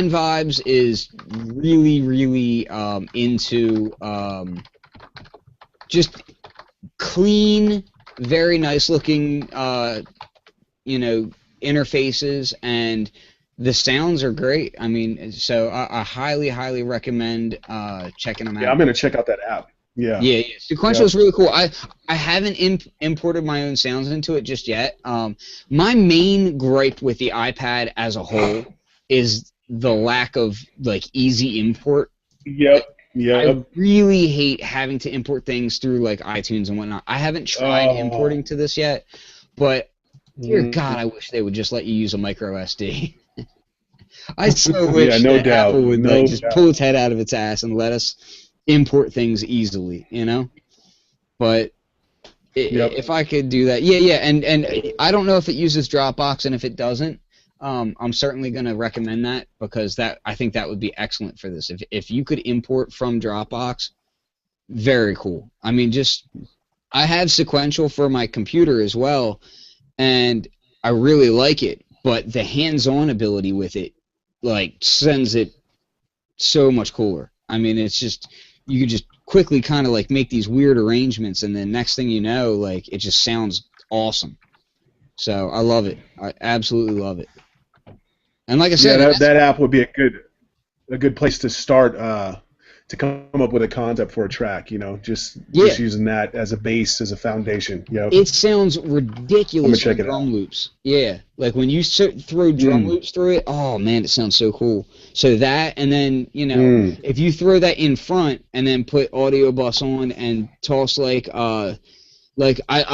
Vibes is really, really into just clean, very nice looking interfaces, and the sounds are great. I mean, so I highly, highly recommend checking them out. Yeah, I'm gonna check out that app. Yeah. Yeah. Sequential is really cool. I haven't imported my own sounds into it just yet. My main gripe with the iPad as a whole is the lack of like easy import. Yep. I really hate having to import things through like iTunes and whatnot. I haven't tried importing to this yet, but dear God, I wish they would just let you use a micro SD. I so wish that Apple would just pull its head out of its ass and let us import things easily, you know? But if I could do that, and I don't know if it uses Dropbox, and if it doesn't, I'm certainly going to recommend that, because I think that would be excellent for this. If you could import from Dropbox, very cool. I mean, I have Sequential for my computer as well, and I really like it, but the hands-on ability with it, like, sends it so much cooler. I mean, it's just, you could just quickly kind of, like, make these weird arrangements, and then next thing you know, like, it just sounds awesome. So, I love it. I absolutely love it. And like I said, that app would be a good place to start to come up with a concept for a track. You know, just using that as a base, as a foundation. Yeah. It sounds ridiculous with drum loops. Yeah, like when you throw drum loops through it, oh man, it sounds so cool. So that, and then if you throw that in front and then put audio bus on and toss like I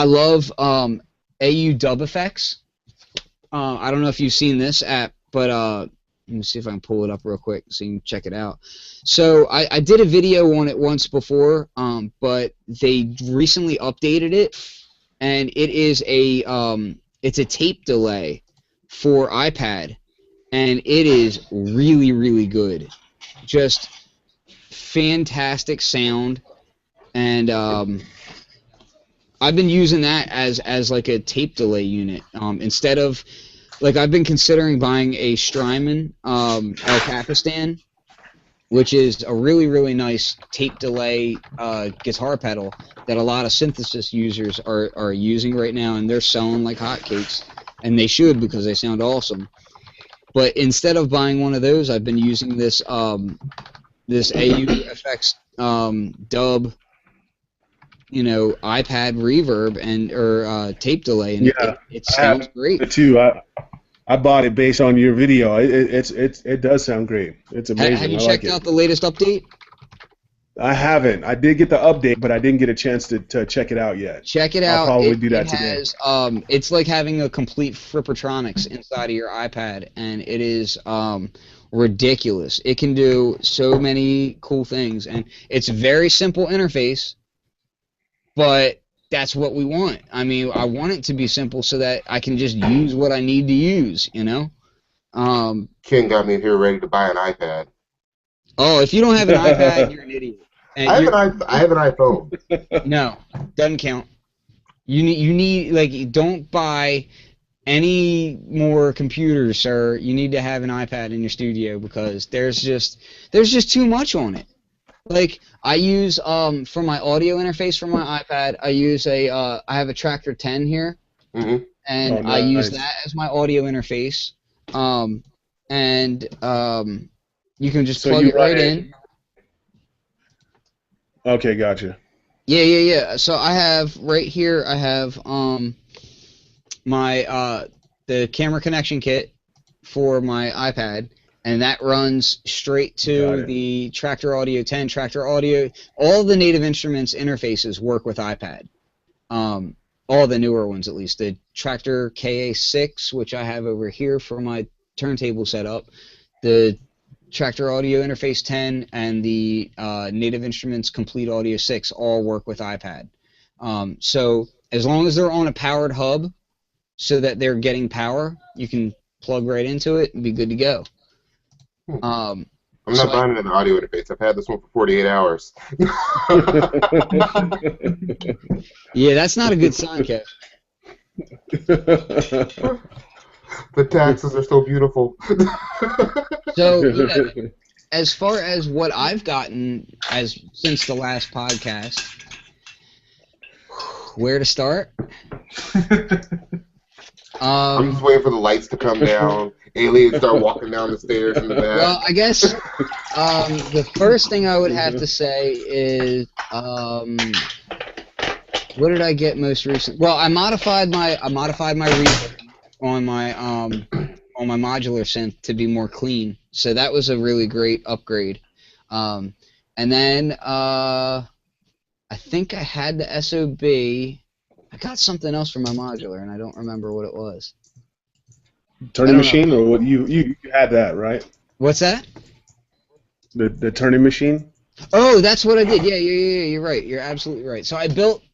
love AU Dub Effects. I don't know if you've seen this app, but let me see if I can pull it up real quick so you can check it out. So I did a video on it once before, but they recently updated it, and it is it's a tape delay for iPad, and it is really, really good. Just fantastic sound, and I've been using that as like a tape delay unit instead of, like, I've been considering buying a Strymon El Capistan, which is a really, really nice tape delay guitar pedal that a lot of synthesis users are using right now, and they're selling like hotcakes, and they should, because they sound awesome. But instead of buying one of those, I've been using this this AU-FX dub, iPad reverb or tape delay, and it sounds great. I have it too. I bought it based on your video. It does sound great. It's amazing. Have you checked out the latest update? I haven't. I did get the update, but I didn't get a chance to check it out yet. Check it out. I'll probably do that today. It's like having a complete Frippertronics inside of your iPad, and it is ridiculous. It can do so many cool things, and it's a very simple interface, but that's what we want. I mean, I want it to be simple so that I can just use what I need to use, Ken got me here ready to buy an iPad. Oh, if you don't have an iPad, you're an idiot. I have an iPhone. No, doesn't count. You need like, don't buy any more computers, sir. You need to have an iPad in your studio, because there's just too much on it. Like, I use for my audio interface for my iPad, I have a Tractor 10 here, mm-hmm. and I use that as my audio interface, and you can just plug it right in. Okay, gotcha. Yeah. So I have right here, I have my the camera connection kit for my iPad, and that runs straight to the Tractor Audio 10. Tractor Audio, all the Native Instruments interfaces work with iPad. All the newer ones, at least. The Tractor KA6, which I have over here for my turntable setup, the Tractor Audio Interface 10, and the Native Instruments Complete Audio 6 all work with iPad. So as long as they're on a powered hub, so that they're getting power, you can plug right into it and be good to go. I'm not buying an audio interface. I've had this one for 48 hours. Yeah, that's not a good sign, Kev. The taxes are so beautiful. So, yeah, as far as what I've gotten since the last podcast, where to start? I'm just waiting for the lights to come down. Aliens start walking down the stairs in the back. Well, I guess the first thing I would have to say is, what did I get most recently? Well, I modified my reverb on my modular synth to be more clean, so that was a really great upgrade. And then I think I had the SOB. I got something else for my modular, and I don't remember what it was. Turning machine, or what? You had that, right? What's that? The turning machine. Oh, that's what I did. Yeah. You're right. You're absolutely right. So I built.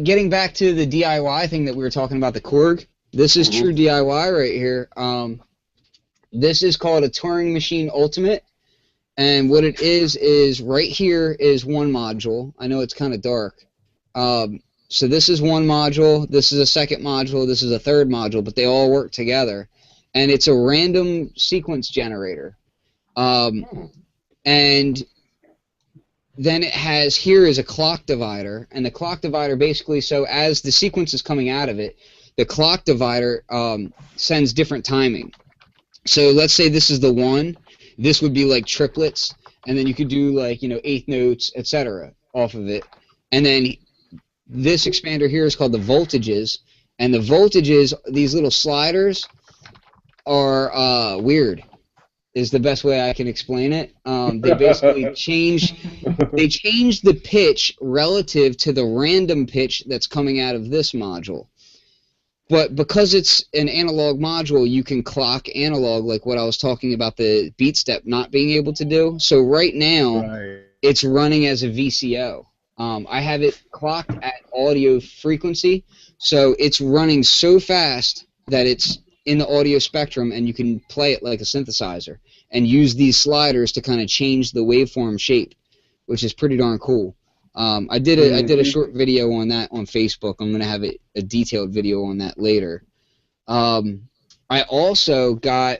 Getting back to the DIY thing that we were talking about, the Korg. This is true DIY right here. This is called a Touring Machine Ultimate, and what it is right here is one module. I know it's kind of dark. So this is one module, this is a second module, this is a third module, but they all work together. And it's a random sequence generator. And then it has, here is a clock divider, and the clock divider basically, so as the sequence is coming out of it, the clock divider sends different timing. So let's say this is the 1, this would be like triplets, and then you could do like, eighth notes, etc. off of it. And then this expander here is called the voltages, and the voltages, these little sliders, are weird, is the best way I can explain it. They basically change the pitch relative to the random pitch that's coming out of this module. But because it's an analog module, you can clock analog, like what I was talking about the beat step not being able to do. So right now, it's running as a VCO. I have it clocked at audio frequency, so it's running so fast that it's in the audio spectrum, and you can play it like a synthesizer and use these sliders to kind of change the waveform shape, which is pretty darn cool. I did a short video on that on Facebook. I'm gonna have a detailed video on that later. I also got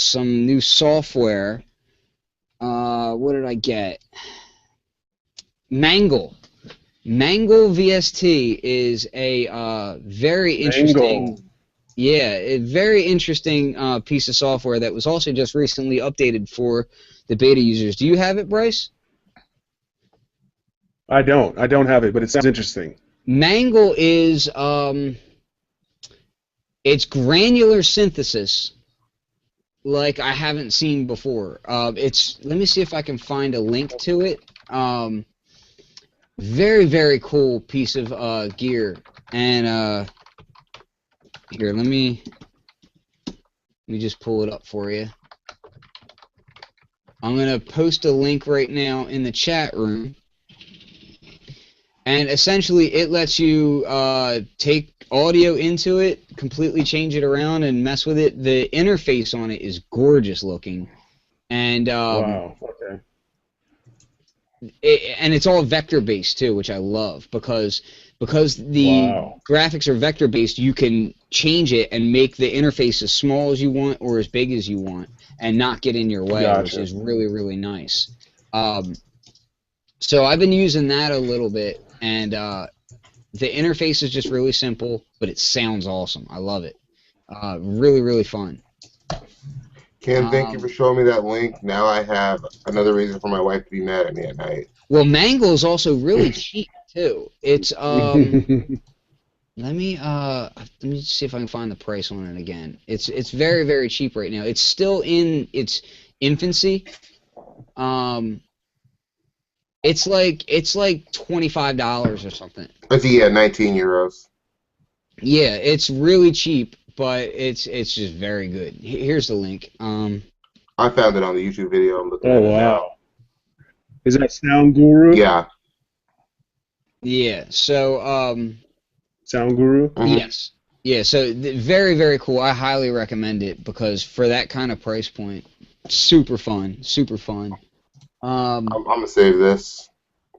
some new software. What did I get? Mangle. Mangle VST is a very interesting, a very interesting piece of software that was also just recently updated for the beta users. Do you have it, Bryce? I don't have it, but it sounds interesting. Mangle is it's granular synthesis like I haven't seen before. Let me see if I can find a link to it. Very, very cool piece of gear. And here, let me just pull it up for you. I'm going to post a link right now in the chat room. And essentially, it lets you take audio into it, completely change it around, and mess with it. The interface on it is gorgeous looking. And wow. Okay. And it's all vector based too, which I love because the graphics are vector based. You can change it and make the interface as small as you want or as big as you want, and not get in your way, which is really, really nice. So I've been using that a little bit, and the interface is just really simple, but it sounds awesome. I love it. Really, really fun. Ken, thank you for showing me that link. Now I have another reason for my wife to be mad at me at night. Well, Mangle is also really cheap too. It's let me see if I can find the price on it again. It's very, very cheap right now. It's still in its infancy. It's like $25 or something. Yeah, 19 euros. Yeah, it's really cheap. But it's just very good. Here's the link. I found it on the YouTube video. I'm looking at it now. Is that Sound Guru? Yeah. Yeah. So Sound Guru? Mm-hmm. Yes. Yeah. So very, very cool. I highly recommend it because for that kind of price point, super fun. Super fun. I'm gonna save this.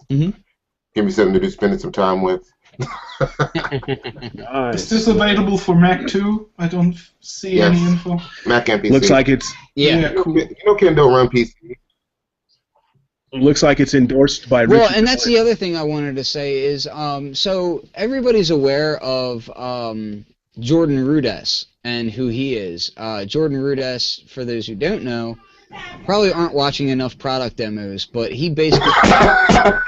Mm-hmm. Give me something to do, spending some time with. Nice. Is this available for Mac too? I don't see any info. Mac and PC. Looks like it's cool. You know Ken don't run PC. Looks like it's endorsed by Richard. Well, and that's the other thing I wanted to say is so everybody's aware of Jordan Rudess and who he is. Jordan Rudess, for those who don't know, probably aren't watching enough product demos, but he basically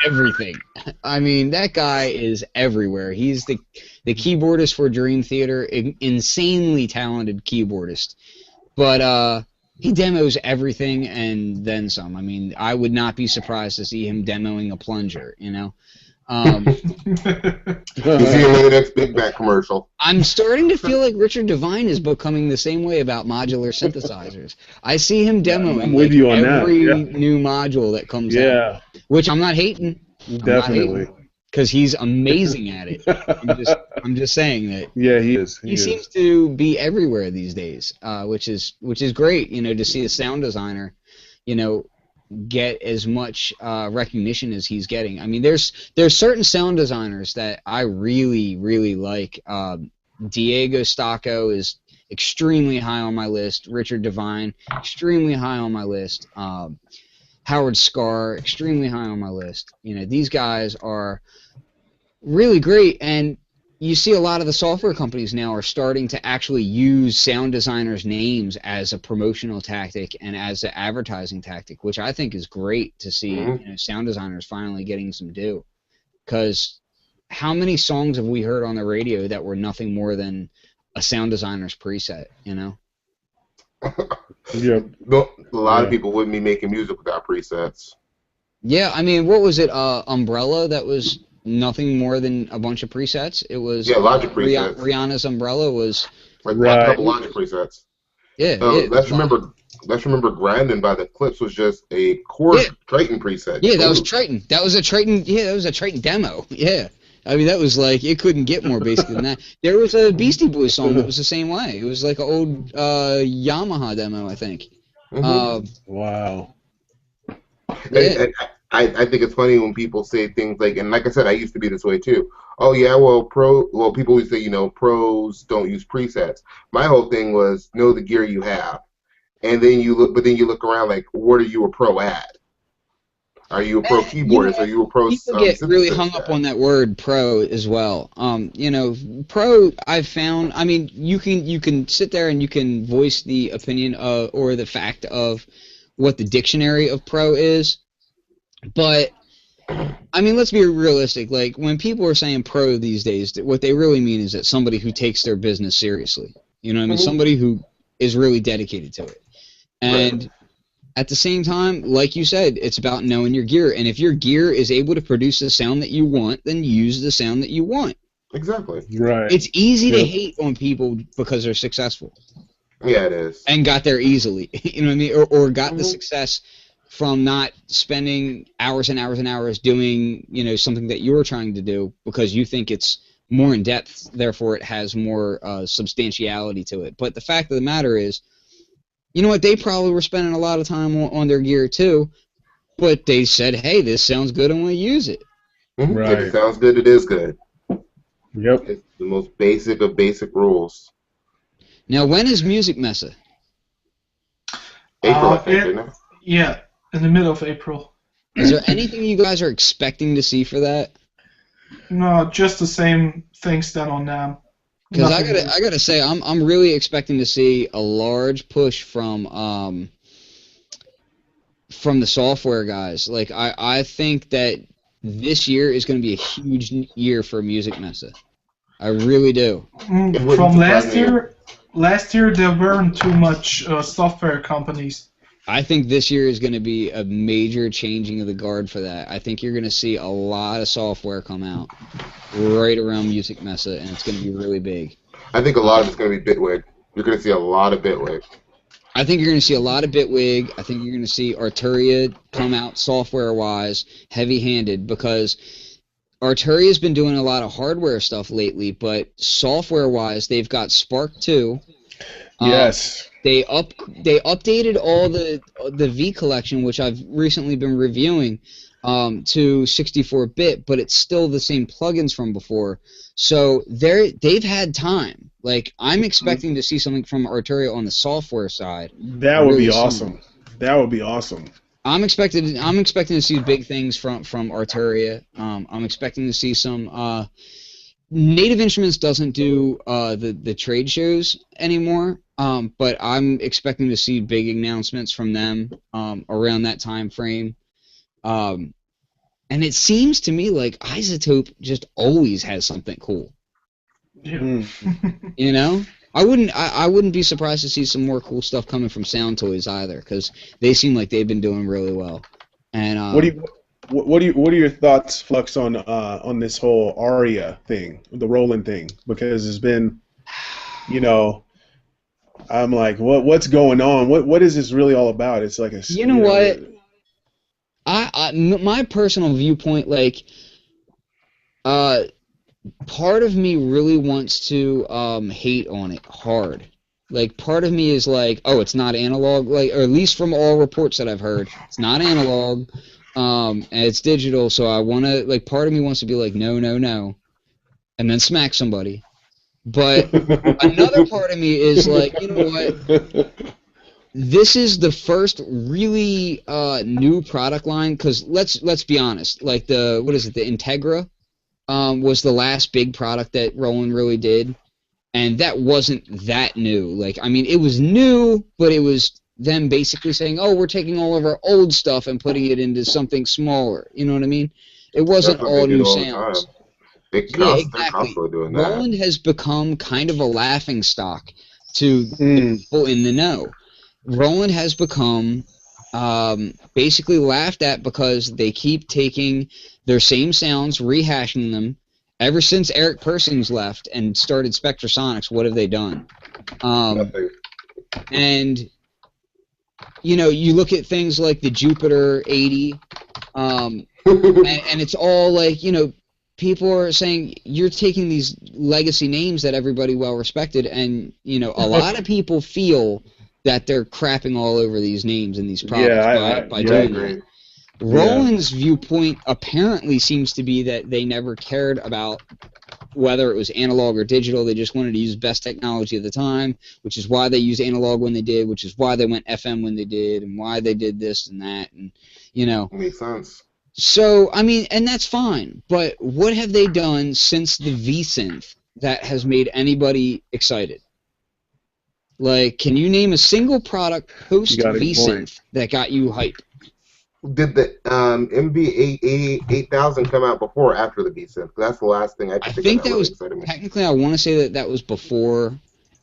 everything. I mean, that guy is everywhere. He's the keyboardist for Dream Theater, insanely talented keyboardist. But he demos everything and then some. I mean, I would not be surprised to see him demoing a plunger, you know? You see him in the next Big Mac commercial. I'm starting to feel like Richard Devine is becoming the same way about modular synthesizers. I see him demoing I'm with you on every that. new module that comes out, which I'm not hating. Definitely. Because he's amazing at it. I'm just saying that. Yeah, he is. He seems to be everywhere these days, which is great. You know, to see a sound designer, you know, get as much recognition as he's getting. I mean, there's certain sound designers that I really, really like. Diego Stacco is extremely high on my list. Richard Devine, extremely high on my list. Howard Scarr, extremely high on my list. You know, these guys are really great, and you see a lot of the software companies now are starting to actually use sound designers' names as a promotional tactic and as an advertising tactic, which I think is great to see. You know, sound designers finally getting some due. Because how many songs have we heard on the radio that were nothing more than a sound designer's preset, you know? Yeah. A lot of people wouldn't be making music without presets. Yeah, I mean, what was it? Umbrella, that was nothing more than a bunch of presets. It was Logic presets. Rihanna's Umbrella was like a couple Logic presets. Yeah. Let's remember Grinding by the Clips was just a chord Triton preset. Yeah, that was Triton. That was a Triton. Yeah, that was a Triton demo. Yeah. I mean, that was like, it couldn't get more basic than that. There was a Beastie Boys song that was the same way. It was like an old Yamaha demo, I think. Wow. Yeah. I think it's funny when people say things like, and like I said, I used to be this way too. Oh yeah, well people always say, pros don't use presets. My whole thing was know the gear you have, and then you look around like, what are you a pro at? Are you a pro keyboardist? Are you a pro? People get really hung up on that word pro as well. Pro, I've found. I mean, you can sit there and you can voice the opinion of, or the fact of what the dictionary of pro is, but I mean, let's be realistic. Like, when people are saying pro these days, what they really mean is that somebody who takes their business seriously. You know what I mean? Somebody who is really dedicated to it. And at the same time, like you said, it's about knowing your gear. And if your gear is able to produce the sound that you want, then use the sound that you want. Exactly. Right. It's easy to hate on people because they're successful. Yeah, it is. And got there easily. You know what I mean? Or got the success from not spending hours and hours and hours doing, something that you're trying to do because you think it's more in depth, therefore it has more substantiality to it. But the fact of the matter is, you know what, they probably were spending a lot of time on their gear too, but they said, hey, this sounds good, I'm going to use it. Right. If it sounds good, it is good. Yep. It's the most basic of basic rules. Now, when is Music Mesa? April, I think, isn't it? Yeah, in the middle of April. Is there anything you guys are expecting to see for that? No, just the same things done on NAMM. Because I gotta say, I'm really expecting to see a large push from the software guys. Like, I think that this year is going to be a huge year for Music Mesa. I really do. From last year there weren't too much software companies. I think this year is going to be a major changing of the guard for that. I think you're going to see a lot of software come out right around Music Mesa, and it's going to be really big. I think a lot of it's going to be Bitwig. You're going to see a lot of Bitwig. I think you're going to see a lot of Bitwig. I think you're going to see Arturia come out software-wise, heavy-handed, because Arturia's been doing a lot of hardware stuff lately, but software-wise, they've got Spark 2. Yes. They updated all the V collection, which I've recently been reviewing, to 64-bit, but it's still the same plugins from before. So they've had time. Like, I'm expecting to see something from Arturia on the software side. That would be awesome. That would be awesome. I'm expecting to see big things from Arturia. I'm expecting to see some. Native Instruments doesn't do the trade shows anymore, but I'm expecting to see big announcements from them around that time frame. And it seems to me like Isotope just always has something cool. Yeah. You know? I wouldn't be surprised to see some more cool stuff coming from Sound Toys either, because they seem like they've been doing really well. And what are your thoughts, Flux, on this whole Aria thing, the Roland thing? Because it's been, I'm like, what's going on? What is this really all about? It's like a. You know what? My personal viewpoint, like, part of me really wants to hate on it hard. Like, part of me is like, oh, it's not analog, like, or at least from all reports that I've heard, it's not analog, and it's digital. So I want to, like, part of me wants to be like, no, and then smack somebody. But another part of me is like, you know what? This is the first really new product line, because let's be honest, like the Integra was the last big product that Roland really did, and that wasn't that new. Like, I mean, it was new, but it was them basically saying, oh, we're taking all of our old stuff and putting it into something smaller. You know what I mean? It wasn't all new sounds. Yeah, exactly. Roland has become kind of a laughing stock to the people in the know. Roland has become basically laughed at because they keep taking their same sounds, rehashing them. Ever since Eric Persings left and started Spectrasonics, what have they done? And, you look at things like the Jupiter 80, and it's all like, people are saying you're taking these legacy names that everybody well respected, and a lot of people feel that they're crapping all over these names and these products by doing that. Roland's viewpoint apparently seems to be that they never cared about whether it was analog or digital. They just wanted to use best technology at the time, which is why they used analog when they did, which is why they went FM when they did, and why they did this and that, and Makes sense. So, I mean, and that's fine, but what have they done since the V-Synth that has made anybody excited? Like, can you name a single product post V-Synth that got you hype? Did the MB8000 come out before or after the V-Synth? That's the last thing I think that was technically. I want to say that was before,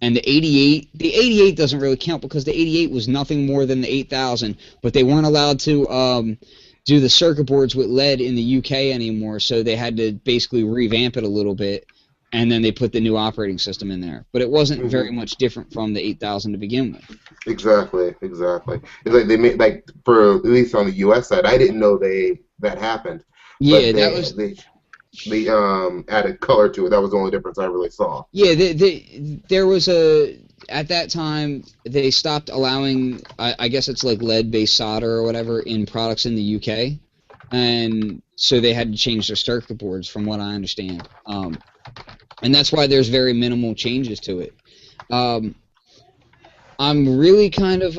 and the 88. The 88 doesn't really count because the 88 was nothing more than the 8000, but they weren't allowed to do the circuit boards with lead in the UK anymore, so they had to basically revamp it a little bit, and then they put the new operating system in there. But it wasn't very much different from the 8000 to begin with. Exactly. It's like they made, like, for at least on the US side, I didn't know that happened. Yeah, they added color to it. That was the only difference I really saw. Yeah, there was at that time they stopped allowing, I guess it's like lead-based solder or whatever in products in the UK, and so they had to change their circuit boards, from what I understand. And that's why there's very minimal changes to it. I'm really kind of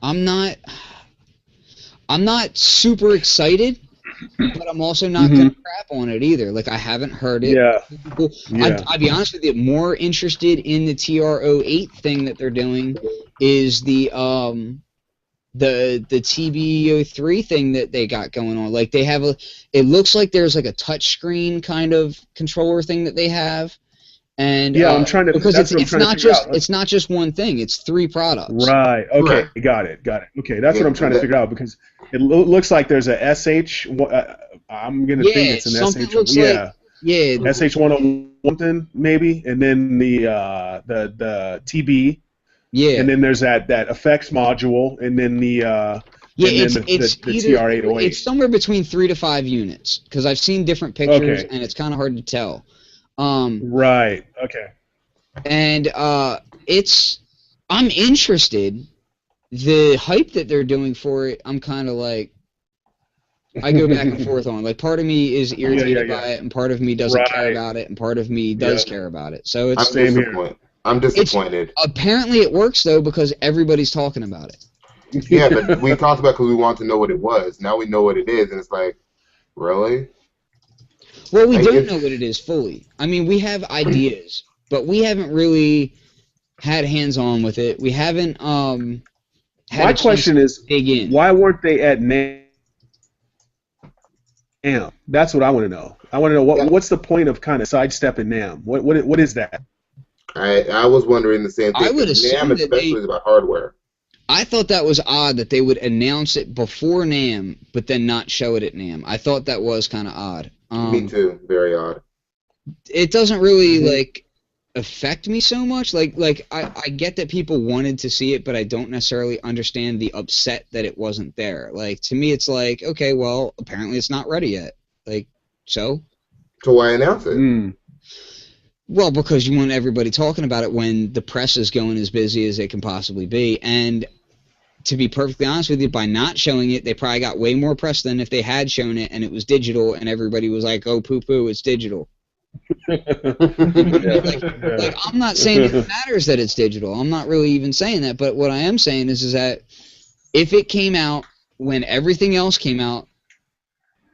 I'm not super excited, but I'm also not gonna crap on it either. Like, I haven't heard it. Yeah. I'll be honest with you, more interested in the TR-08 thing that they're doing is the TB-03 thing that they got going on. Like, they have it looks like there's like a touch screen kind of controller thing that they have. And I'm trying to, because it's not just one thing, it's 3 products. Right. Okay. Got it. Okay, that's what I'm trying to figure out, because it looks like there's a SH. I'm gonna think it's an SH. SH101 something maybe, and then the TB. Yeah. And then there's that effects module, and then the it's the TR-808. It's somewhere between 3 to 5 units, because I've seen different pictures, and it's kind of hard to tell. Right. Okay. And I'm interested. The hype that they're doing for it, I'm kind of like, I go back and forth on. Like, part of me is irritated by it, and part of me doesn't care about it, and part of me does care about it. So it's I'm disappointed. Apparently it works though, because everybody's talking about it. Yeah, but we talked about it because we want to know what it was. Now we know what it is, and it's like, really? Well, we don't know what it is fully. I mean, we have ideas, but we haven't really had hands-on with it. We haven't had My question is, dig in. Why weren't they at NAMM? That's what I want to know. I want to know what's the point of kind of sidestepping NAMM? What is that? I was wondering the same thing. I would assume NAMM especially is about hardware. I thought that was odd that they would announce it before NAMM, but then not show it at NAMM. I thought that was kind of odd. Me too. Very odd. It doesn't really affect me so much. Like I get that people wanted to see it, but I don't necessarily understand the upset that it wasn't there. Like, to me, it's like, okay, well, apparently it's not ready yet. Like, so why announce it? Well, because you want everybody talking about it when the press is going as busy as they can possibly be. And to be perfectly honest with you, by not showing it, they probably got way more press than if they had shown it and it was digital and everybody was like, oh, poo-poo, it's digital. Like, I'm not saying it matters that it's digital. I'm not really even saying that. But what I am saying is that if it came out when everything else came out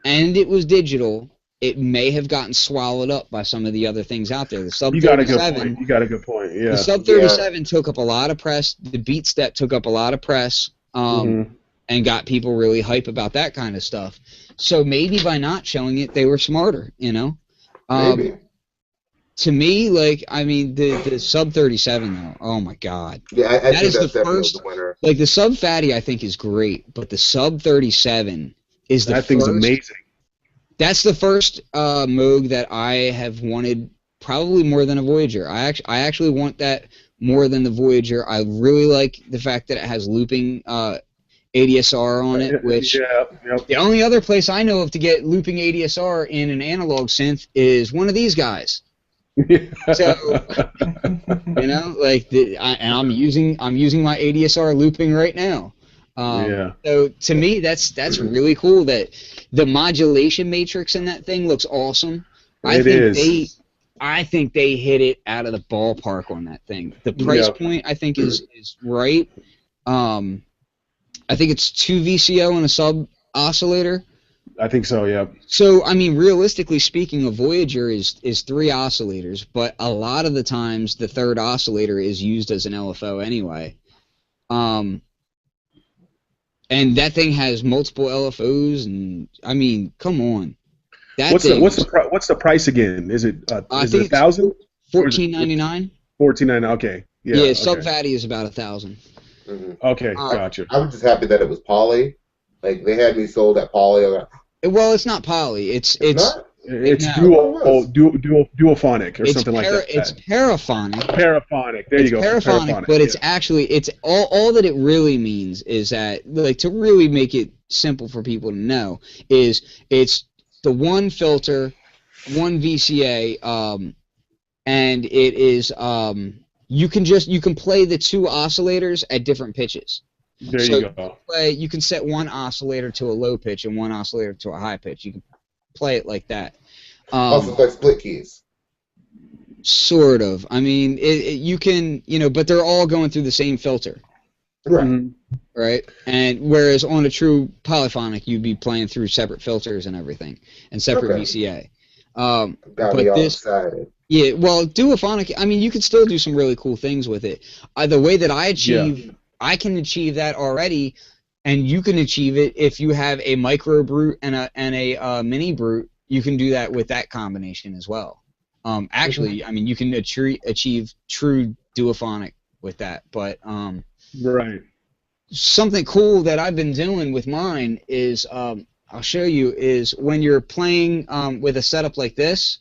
and it was digital, it may have gotten swallowed up by some of the other things out there. The Sub 37. You got a good point. Yeah. The Sub 37 took up a lot of press. The Beat Step took up a lot of press, and got people really hype about that kind of stuff. So maybe by not showing it, they were smarter. Maybe. To me, like, I mean, the Sub 37 though. Oh my God. Yeah, I think is that's the first. The winner. Like, the Sub Fatty, I think, is great, but the Sub 37 is the that thing's amazing. That's the first Moog that I have wanted probably more than a Voyager. I actually want that more than the Voyager. I really like the fact that it has looping ADSR on it, which the only other place I know of to get looping ADSR in an analog synth is one of these guys. So, you know, like I'm using my ADSR looping right now. So to me, that's really cool. That the modulation matrix in that thing looks awesome. I think they hit it out of the ballpark on that thing. The price point I think is right. I think it's 2 VCO and a sub oscillator. I think so, yeah. So, I mean, realistically speaking, a Voyager is 3 oscillators, but a lot of the times the third oscillator is used as an LFO anyway. And that thing has multiple LFOs, and I mean, come on. What's the price again? Is it is it $1,000? $14.99. $14.99. Okay. Yeah. Sub Fatty is about $1,000. Mm-hmm. Okay, gotcha. I was just happy that it was poly. Like they had me sold at poly. Well, it's not poly. It's not? It's duophonic or something like that. It's paraphonic. Paraphonic. There you go. Paraphonic, but it's actually all that it really means is that, like, to really make it simple for people to know, is it's the one filter, one VCA, and it is you can play the 2 oscillators at different pitches. There you go. You can set one oscillator to a low pitch and one oscillator to a high pitch. You can play it like that. Also, like split keys. Sort of. I mean, you can, but they're all going through the same filter. Right. Right? And whereas on a true polyphonic, you'd be playing through separate filters and everything, and separate VCA. Got me all excited. Yeah, well, duophonic, I mean, you could still do some really cool things with it. The way that I can achieve that already, and you can achieve it if you have a micro brute and a mini brute. You can do that with that combination as well. Actually, I mean, you can achieve true duophonic with that. But right. Something cool that I've been doing with mine is, I'll show you, is when you're playing with a setup like this,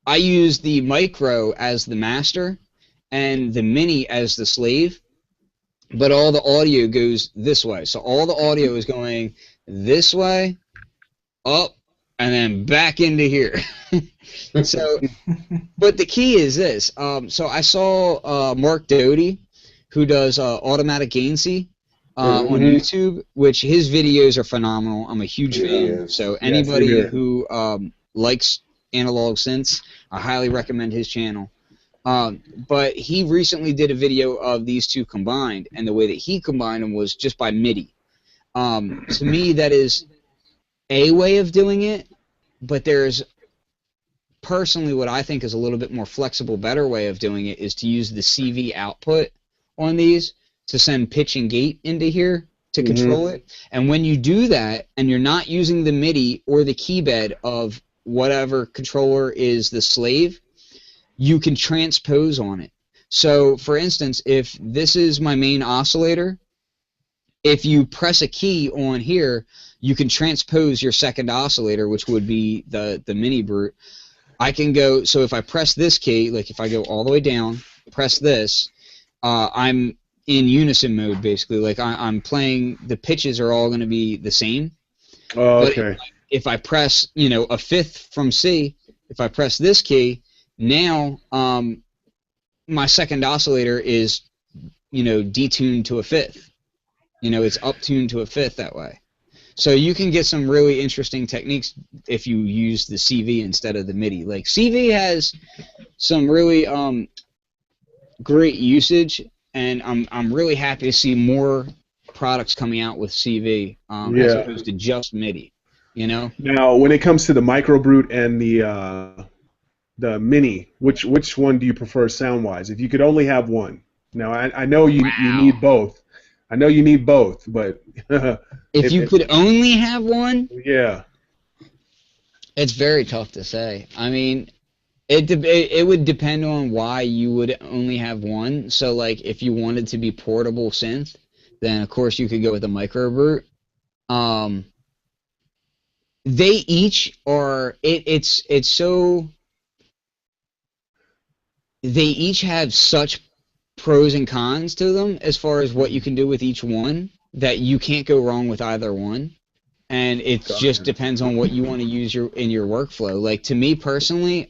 I use the micro as the master and the mini as the slave, but all the audio goes this way. So all the audio is going this way, up, and then back into here. So, but the key is this. So I saw Mark Doty, who does Automatic Gain-C on YouTube, which his videos are phenomenal. I'm a huge fan. So anybody who likes analog synths, I highly recommend his channel. But he recently did a video of these two combined, and the way that he combined them was just by MIDI. To me, that is a way of doing it, but there's personally what I think is a little bit more flexible, better way of doing it is to use the CV output on these to send pitch and gate into here to control it. And when you do that, and you're not using the MIDI or the keybed of whatever controller is the slave, you can transpose on it. So, for instance, if this is my main oscillator, if you press a key on here, you can transpose your second oscillator, which would be the mini brute. I can go, so if I press this key, like if I go all the way down, press this, I'm in unison mode, basically. Like I'm playing, the pitches are all going to be the same. Oh, okay. But if I press, a fifth from C, if I press this key, now my second oscillator is, detuned to a fifth. It's up-tuned to a fifth that way. So you can get some really interesting techniques if you use the CV instead of the MIDI. Like CV has some really great usage, and I'm really happy to see more products coming out with CV as opposed to just MIDI. Now, when it comes to the micro brute and the mini, which one do you prefer sound-wise? If you could only have one. Now, I know you need both. I know you need both, but if you could only have one, it's very tough to say. I mean, it would depend on why you would only have one. So, like, if you wanted to be portable synth, then of course you could go with a micro brute. They each are they each have such pros and cons to them as far as what you can do with each one, that you can't go wrong with either one. And it just depends on what you want to use in your workflow. Like, to me personally,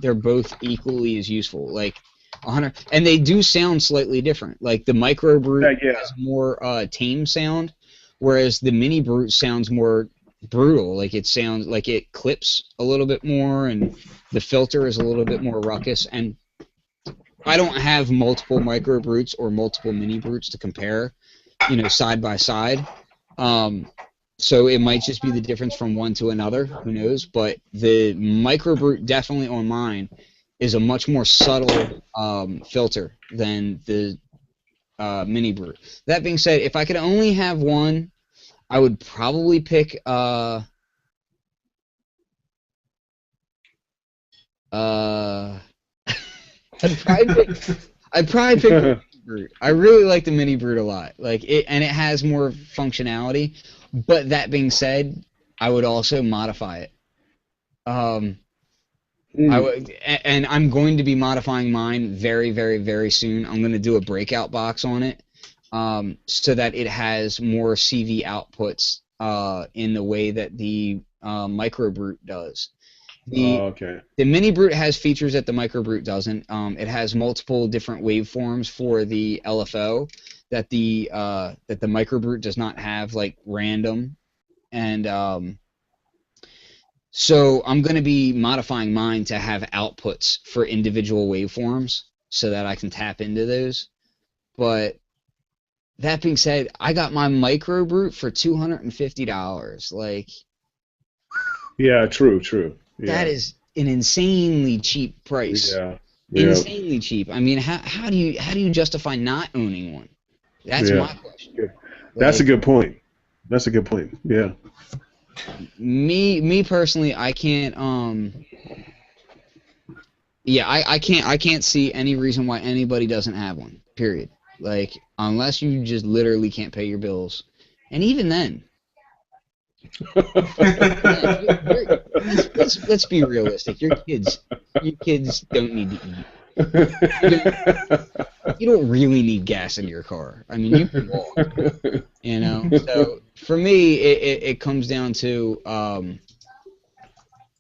they're both equally as useful. Like, 100, and they do sound slightly different. Like, the Micro Brute has more tame sound, whereas the Mini Brute sounds more brutal. Like, it sounds like it clips a little bit more, and the filter is a little bit more ruckus. And I don't have multiple Micro Brutes or multiple Mini Brutes to compare, side by side. So it might just be the difference from one to another. Who knows? But the Micro Brute definitely on mine is a much more subtle filter than the Mini Brute. That being said, if I could only have one, I would probably pick I'd probably pick the Mini Brute. I really like the Mini Brute a lot. Like it, and it has more functionality. But that being said, I would also modify it. I would, and I'm going to be modifying mine very, very, very soon. I'm going to do a breakout box on it, so that it has more CV outputs in the way that the Micro Brute does. The Mini Brute has features that the Micro Brute doesn't. It has multiple different waveforms for the LFO that the Micro Brute does not have, like random, and so I'm going to be modifying mine to have outputs for individual waveforms so that I can tap into those. But that being said, I got my Micro Brute for $250. Like, yeah, true. Yeah. That is an insanely cheap price. Yeah. Insanely cheap. I mean, how do you justify not owning one? That's my question. That's a good point. Yeah. Me personally, I can't. I can't see any reason why anybody doesn't have one. Period. Like, unless you just literally can't pay your bills, and even then. Let's be realistic. Your kids don't need to eat. You don't really need gas in your car. I mean, you can walk. So for me, it comes down to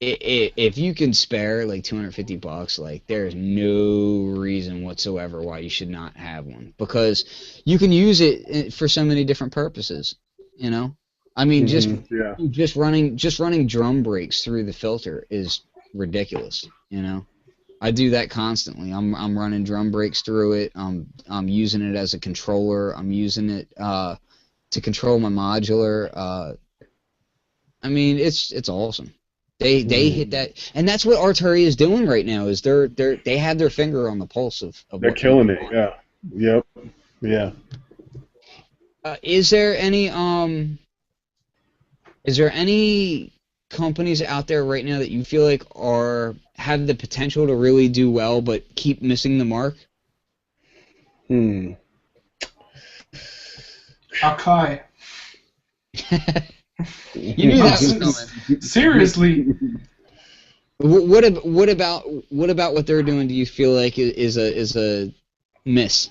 if you can spare like $250, like there's no reason whatsoever why you should not have one, because you can use it for so many different purposes. I mean, just running drum breaks through the filter is ridiculous. I do that constantly. I'm running drum breaks through it. I'm using it as a controller. I'm using it to control my modular. I mean, it's awesome. They hit that, and that's what Arturia is doing right now. Is they have their finger on the pulse of they're killing it. Yeah. Yep. Yeah. Is there any companies out there right now that you feel like have the potential to really do well but keep missing the mark? Akai. You knew that was coming. Seriously. What about what they're doing? Do you feel like is a miss?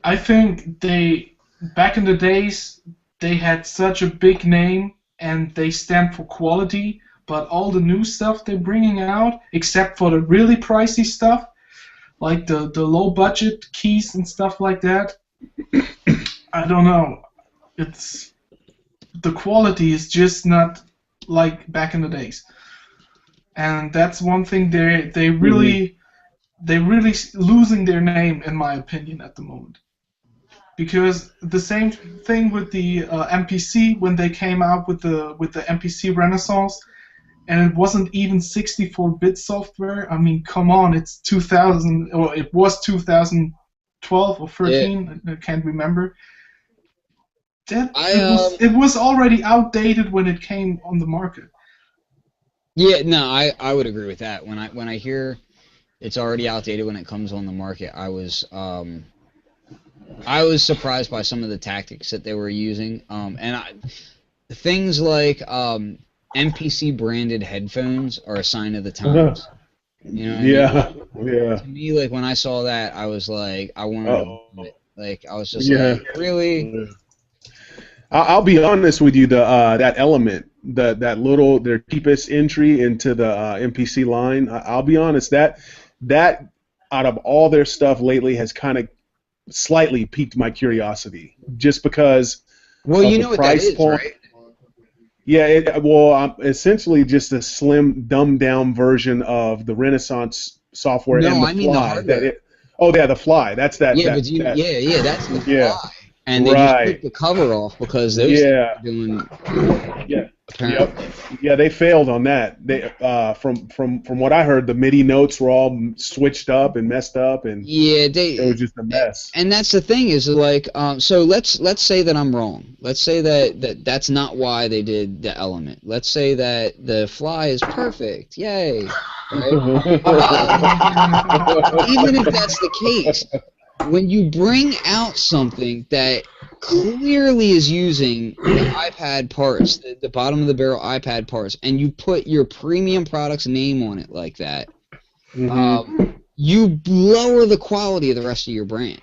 I think back in the days, they had such a big name and they stand for quality, but all the new stuff they're bringing out, except for the really pricey stuff, like the low budget keys and stuff like that, I don't know. The quality is just not like back in the days, and that's one thing they really losing their name, in my opinion, at the moment. Because the same thing with the MPC, when they came out with the MPC Renaissance, and it wasn't even 64-bit software. I mean, come on, it's 2000, or it was 2012 or 13. Yeah. I can't remember. It was already outdated when it came on the market. Yeah, no, I would agree with that. When I hear it's already outdated when it comes on the market, I was surprised by some of the tactics that they were using. Things like MPC branded headphones are a sign of the times. You know what I mean? Yeah. To me, like when I saw that, I was like, I wanted to do it. Like I was just Yeah. like, really? Yeah. I'll be honest with you. That element, their cheapest entry into the MPC line. I'll be honest, that out of all their stuff lately has kind of slightly piqued my curiosity, just because Well, of you the know what that price is, point. right? Yeah, essentially just a slim, dumbed down version of the Renaissance software No, and the I mean the Fly. hardware. Oh, yeah, the Fly. That's that. Yeah, That, but you, that. yeah, that's the Yeah. Fly, and they just took Right. the cover off because those things Yeah. are doing Yeah. apparently. Yep. Yeah, they failed on that. They from what I heard, the MIDI notes were all switched up and messed up, and Yeah, it was just a mess. and that's the thing is like, so let's say that I'm wrong. Let's say that's not why they did the element. Let's say that the Fly is perfect. Yay! Right? Even if that's the case, when you bring out something that clearly is using the iPad parts, the bottom of the barrel iPad parts, and you put your premium product's name on it like that, you lower the quality of the rest of your brand.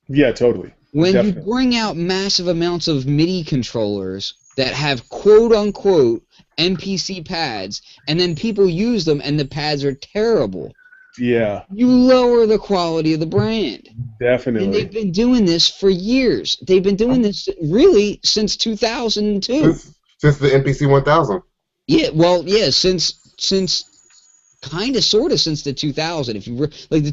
Yeah, totally. When Definitely. you bring out massive amounts of MIDI controllers that have quote-unquote MPC pads, and then people use them and the pads are terrible, Yeah. you lower the quality of the brand. Definitely. And they've been doing this for years. They've been doing this really since 2002. Since the MPC 1000. Yeah, well, yeah, since kind of sort of since the 2000. If you like the